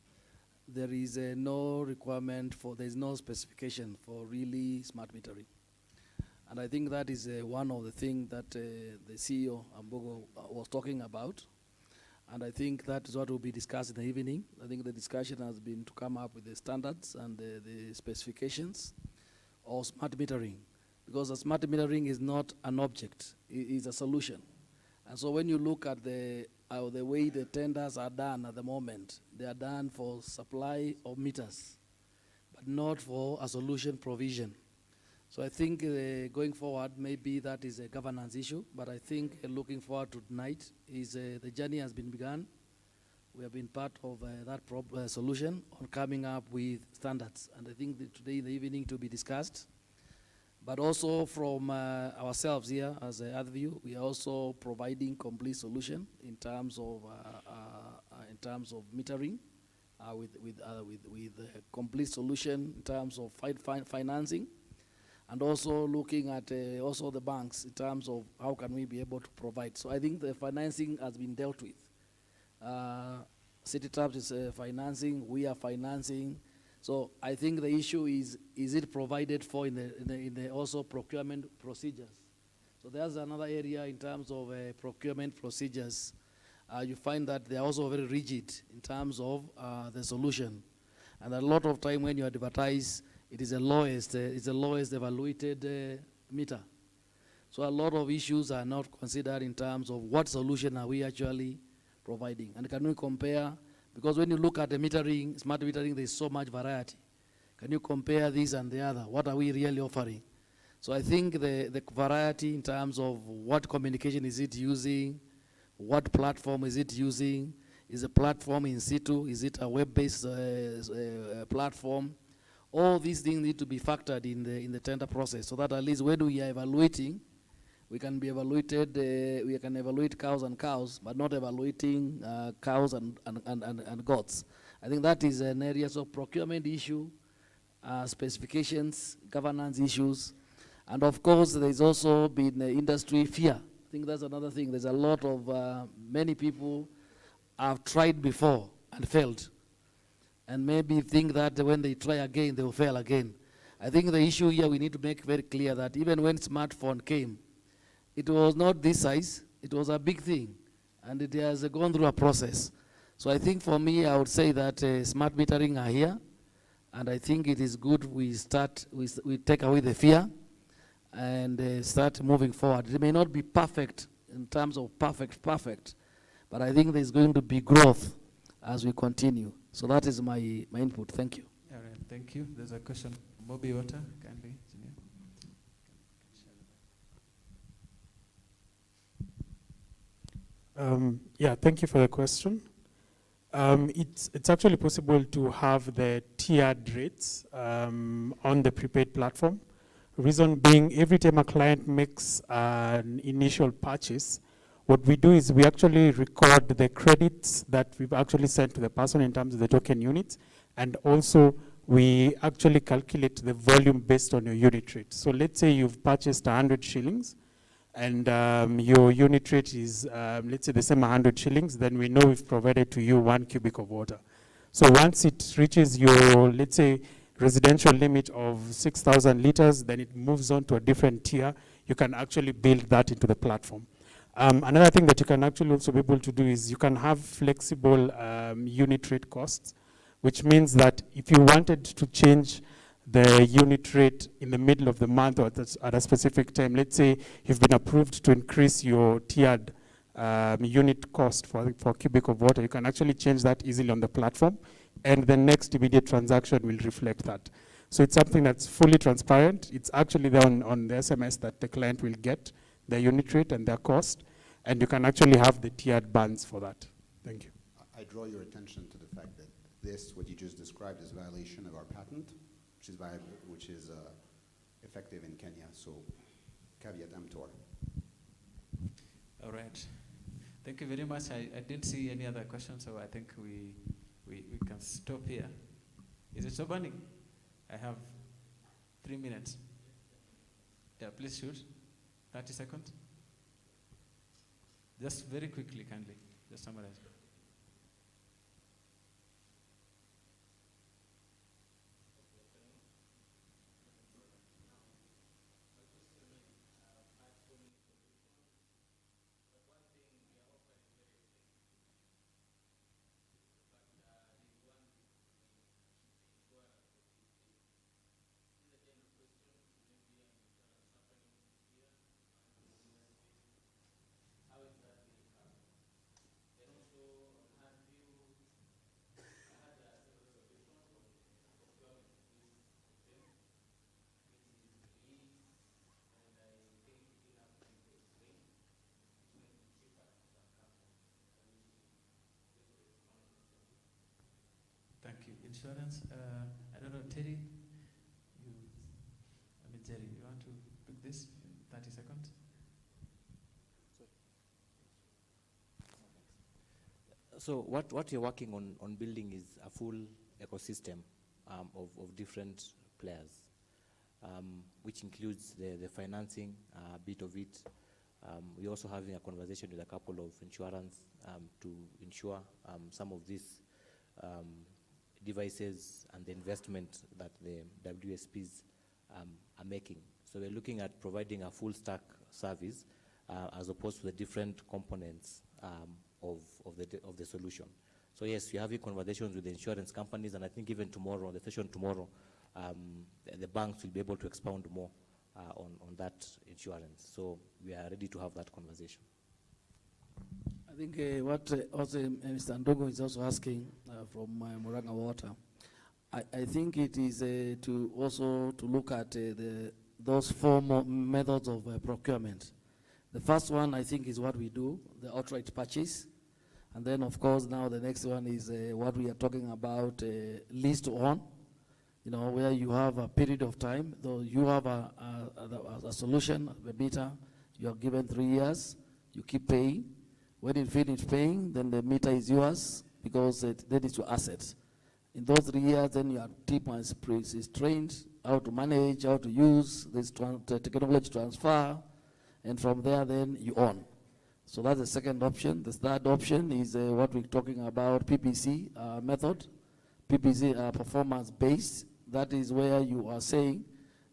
there is no requirement there is no specification for really smart metering. And I think that is one of the things that the CEO, Ambogo, was talking about. And I think that is what will be discussed in the evening. I think the discussion has been to come up with the standards and the specifications of smart metering. Because the smart metering is not an object, it is a solution. And so when you look at the way the tenders are done at the moment, they are done for supply of meters, but not for a solution provision. So I think going forward, maybe that is a governance issue, but I think looking forward to tonight is the journey has been begun. We have been part of that solution on coming up with standards. And I think that today in the evening to be discussed. But also from ourselves here as AdView, we are also providing complete solution in terms of metering with a complete solution in terms of financing. And also looking at also the banks in terms of how can we be able to provide. So I think the financing has been dealt with. CityTaps is financing, we are financing. So I think the issue is it provided for in the also procurement procedures? So there's another area in terms of procurement procedures. You find that they're also very rigid in terms of the solution. And a lot of time when you advertise, it is the lowest evaluated meter. So a lot of issues are not considered in terms of what solution are we actually providing. And can we compare, because when you look at the metering, smart metering, there's so much variety. Can you compare this and the other? What are we really offering? So I think the variety in terms of what communication is it using, what platform is it using, is a platform in situ, is it a web-based platform? All these things need to be factored in the tender process so that at least when we are evaluating, we can be evaluated, we can evaluate cows and cows, but not evaluating cows and goats. I think that is an area of procurement issue, specifications, governance issues, and of course there's also been industry fear. I think that's another thing. There's a lot of, many people have tried before and failed. And maybe think that when they try again, they will fail again. I think the issue here, we need to make very clear that even when smartphone came, it was not this size, it was a big thing. And it has gone through a process. So I think for me, I would say that smart metering are here. And I think it is good we take away the fear and start moving forward. It may not be perfect in terms of perfect, but I think there's going to be growth as we continue. So that is my input. Thank you. All right, thank you. There's a question. Mobi Water, kindly. Yeah, thank you for the question. It's actually possible to have the tiered rates on the prepaid platform. Reason being, every time a client makes an initial purchase, what we do is we actually record the credits that we've actually sent to the person in terms of the token units, and also we actually calculate the volume based on your unit rate. So let's say you've purchased 100 shillings, and your unit rate is, let's say the same 100 shillings, then we know we've provided to you 1 cubic of water. So once it reaches your, let's say, residential limit of 6,000 liters, then it moves on to a different tier. You can actually build that into the platform. Another thing that you can actually also be able to do is you can have flexible unit rate costs, which means that if you wanted to change the unit rate in the middle of the month or at a specific time, let's say you've been approved to increase your tiered unit cost for cubic of water, you can actually change that easily on the platform, and the next immediate transaction will reflect that. So it's something that's fully transparent. It's actually there on the SMS that the client will get, their unit rate and their cost, and you can actually have the tiered bands for that. Thank you. I draw your attention to the fact that this, what you just described, is violation of our patent, which is effective in Kenya. So, caveat emptor. All right. Thank you very much. I didn't see any other questions, so I think we can stop here. Is it so burning? I have 3 minutes. Yeah, please shoot. 30 seconds. Just very quickly, kindly. Just summarize. Thank you. Insurance, I don't know, Terry, Jerry, you want to pick this in 30 seconds? So what you're working on building is a full ecosystem of different players, which includes the financing bit of it. We're also having a conversation with a couple of insurance to ensure some of these devices and the investment that the WSPs are making. So we're looking at providing a full stack service as opposed to the different components of the solution. So yes, we're having conversations with the insurance companies, and I think even tomorrow, the session tomorrow, the banks will be able to expound more on that insurance. So we are ready to have that conversation. I think what also Mr. Ndogo is also asking from Murang'a Water, I think it is to also to look at those four methods of procurement. The first one, I think, is what we do, the outright purchase. And then, of course, now the next one is what we are talking about, lease to own, you know, where you have a period of time, though you have a solution, a meter, you are given 3 years, you keep paying. When you finish paying, then the meter is yours because then it's your asset. In those 3 years, then your team is trained how to manage, how to use this technology transfer, and from there, then you own. So that's the second option. The third option is what we're talking about, PPC method, PPC performance-based. That is where you are saying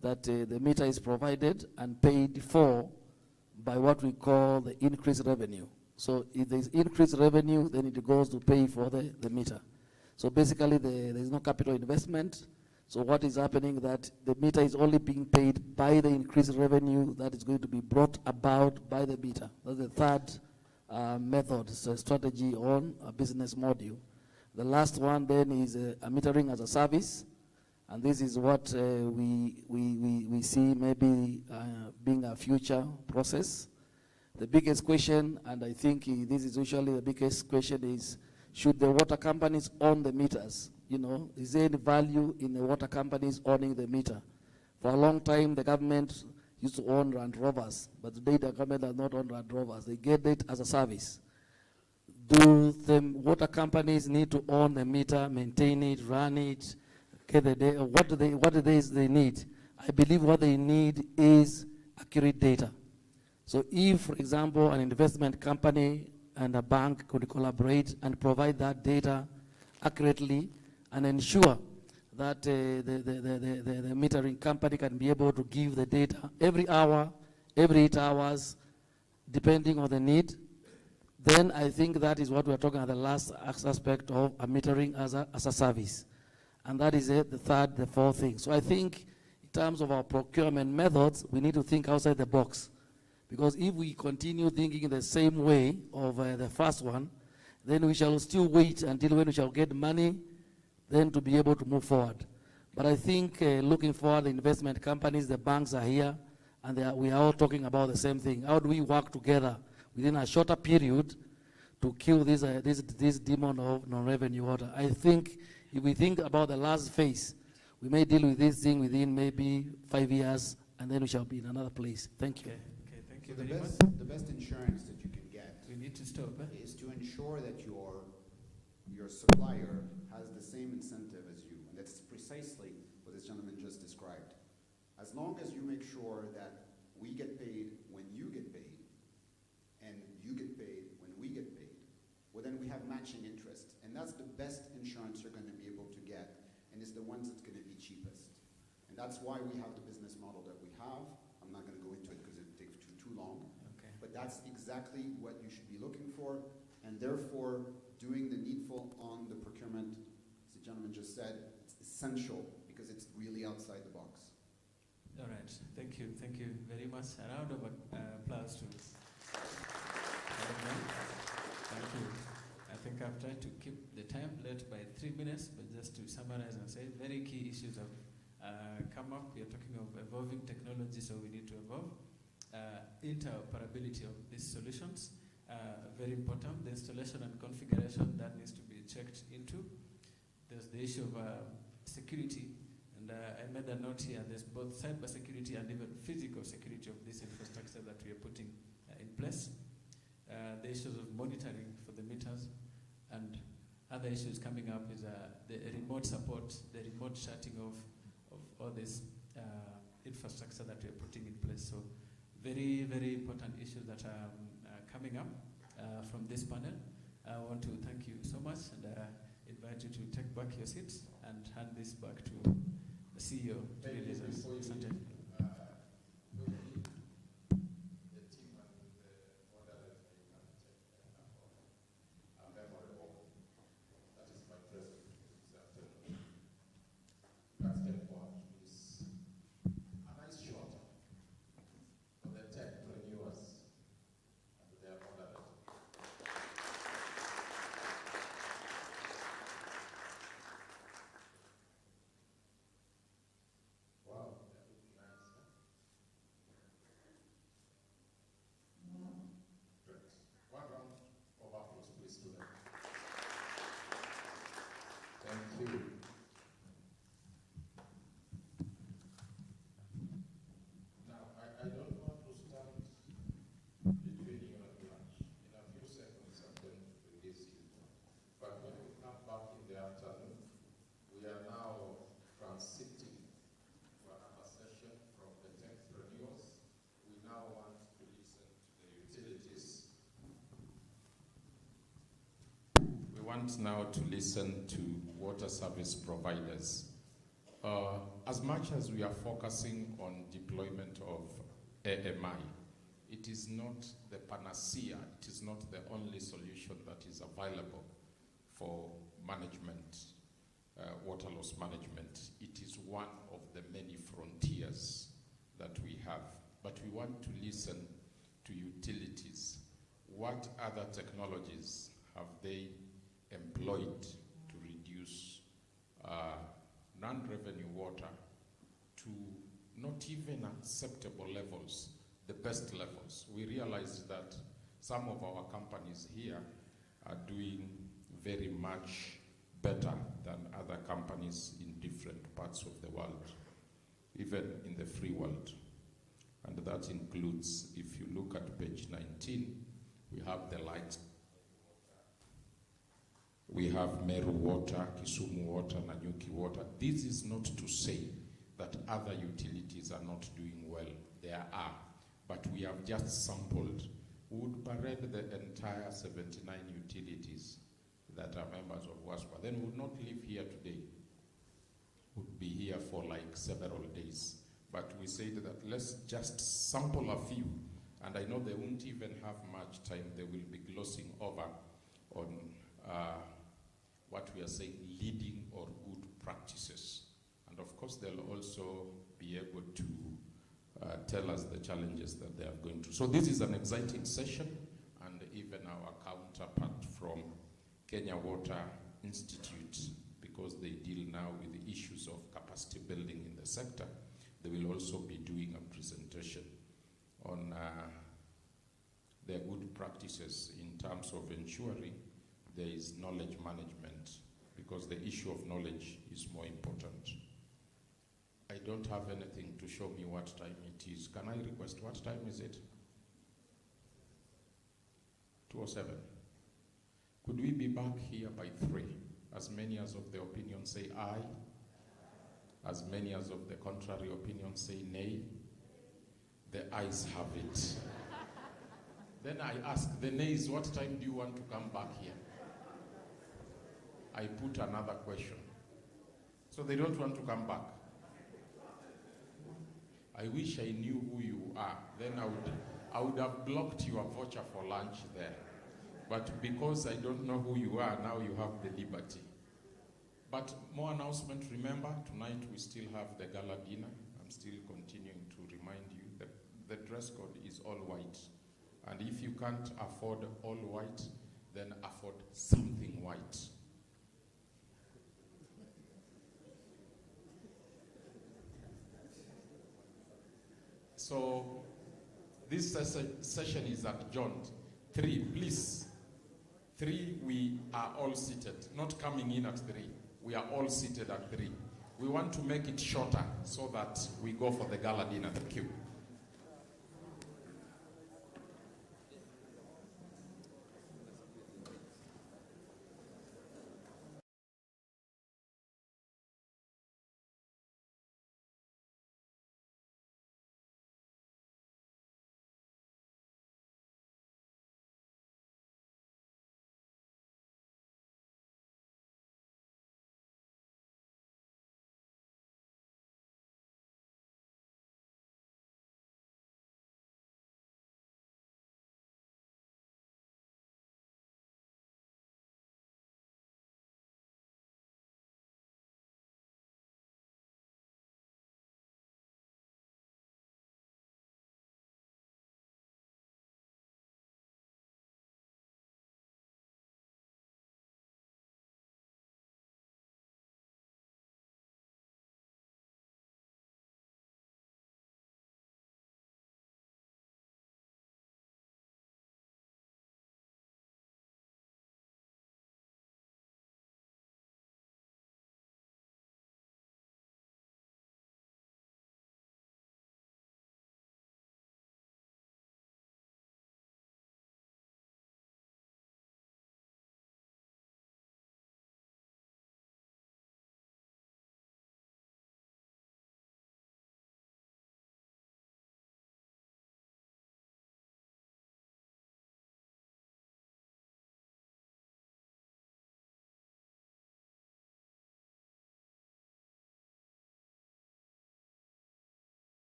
that the meter is provided and paid for by what we call the increased revenue. So if there's increased revenue, then it goes to pay for the meter. So basically, there is no capital investment. So what is happening that the meter is only being paid by the increased revenue that is going to be brought about by the meter. That's the third method, so strategy on a business model. The last one then is a metering as a service. And this is what we see maybe being a future process. The biggest question, and I think this is usually the biggest question, is should the water companies own the meters? You know, is there any value in the water companies owning the meter? For a long time, the government used to own Land Rovers, but today the government does not own Land Rovers. They get it as a service. Do the water companies need to own the meter, maintain it, run it? What do they need? I believe what they need is accurate data. So if, for example, an investment company and a bank could collaborate and provide that data accurately and ensure that the metering company can be able to give the data every hour, every 8 hours, depending on the need, then I think that is what we're talking about, the last aspect of a metering as a service. And that is it, the third, the fourth thing. So I think in terms of our procurement methods, we need to think outside the box. Because if we continue thinking the same way of the first one, then we shall still wait until when we shall get money, then to be able to move forward. But I think looking forward, the investment companies, the banks are here, and we are all talking about the same thing. How do we work together within a shorter period to kill this demon of non-revenue water? I think if we think about the last phase, we may deal with this thing within maybe 5 years, and then we shall be in another place. Thank you. Okay, thank you So very much. the best insurance that you can get We need to stop. is to ensure that your supplier has the same incentive as you. And that's precisely what this gentleman just described. As long as you make sure that we get paid when you get paid, and you get paid when we get paid, well then we have matching interest. And that's the best insurance you're going to be able to get, and it's the ones that's going to be cheapest. And that's why we have the business model that we have. I'm not going to go into it because it would take too long. Okay. But that's exactly what you should be looking for, and therefore doing the needful on the procurement, as the gentleman just said, it's essential because it's really outside the box. All right, thank you very much. A round of applause to Thank you. I think I've tried to keep the time late by 3 minutes, but just to summarize and say, very key issues have come up. We are talking of evolving technology, so we need to evolve. Interoperability of these solutions, very important. The installation and configuration, that needs to be checked into. There's the issue of security, and I made a note here, there's both cyber security and even physical security of this infrastructure that we are putting in place. The issues of monitoring for the meters, and other issues coming up is the remote support, the remote shutting of all this infrastructure that we are putting in place. So very, very important issues that are coming up from this panel. I want to thank you so much, and invite you to take back your seats and hand this back to the CEO to release us. Sanjay. Thank you. Now, I don't want to stand between you and lunch. In a few seconds, I'm going to release you. But when we come back in the afternoon, we are now transiting to another session from the tech renewals. We now want to listen to the utilities. We want now to listen to water service providers. As much as we are focusing on deployment of AMI, it is not the panacea, it is not the only solution that is available for management, water loss management. It is one of the many frontiers that we have. But we want to listen to utilities. What other technologies have they employed to reduce non-revenue water to not even acceptable levels, the best levels? We realize that some of our companies here are doing very much better than other companies in different parts of the world, even in the free world. And that includes, if you look at page 19, we have the lights. We have Meru Water, Kisumu Water, Nanyuki Water. This is not to say that other utilities are not doing well. There are. But we have just sampled. We would parade the entire 79 utilities that are members of WASPA. Then we would not live here today. We would be here for like several days. But we said that let's just sample a few. And I know they won't even have much time. They will be glossing over on what we are saying, leading or good practices. And of course, they'll also be able to tell us the challenges that they are going through. So this is an exciting session, and even our counterpart from Kenya Water Institute, because they deal now with the issues of capacity building in the sector, they will also be doing a presentation on their good practices in terms of ensuring there is knowledge management, because the issue of knowledge is more important. I don't have anything to show me what time it is. Can I request, what time is it? 2:07. Could we be back here by 3? As many as of the opinion say aye. As many as of the contrary opinion say nay. The ayes have it. Then I ask the nays, what time do you want to come back here? I put another question. So they don't want to come back. I wish I knew who you are. Then I would have blocked your voucher for lunch there. But because I don't know who you are, now you have the liberty. But more announcement, remember, tonight we still have the gala dinner. I'm still continuing to remind you that the dress code is all white. And if you can't afford all white, then afford something white. So this session is adjourned. 3, please. 3, we are all seated, not coming in at 3. We are all seated at 3. We want to make it shorter so that we go for the gala dinner. Thank you.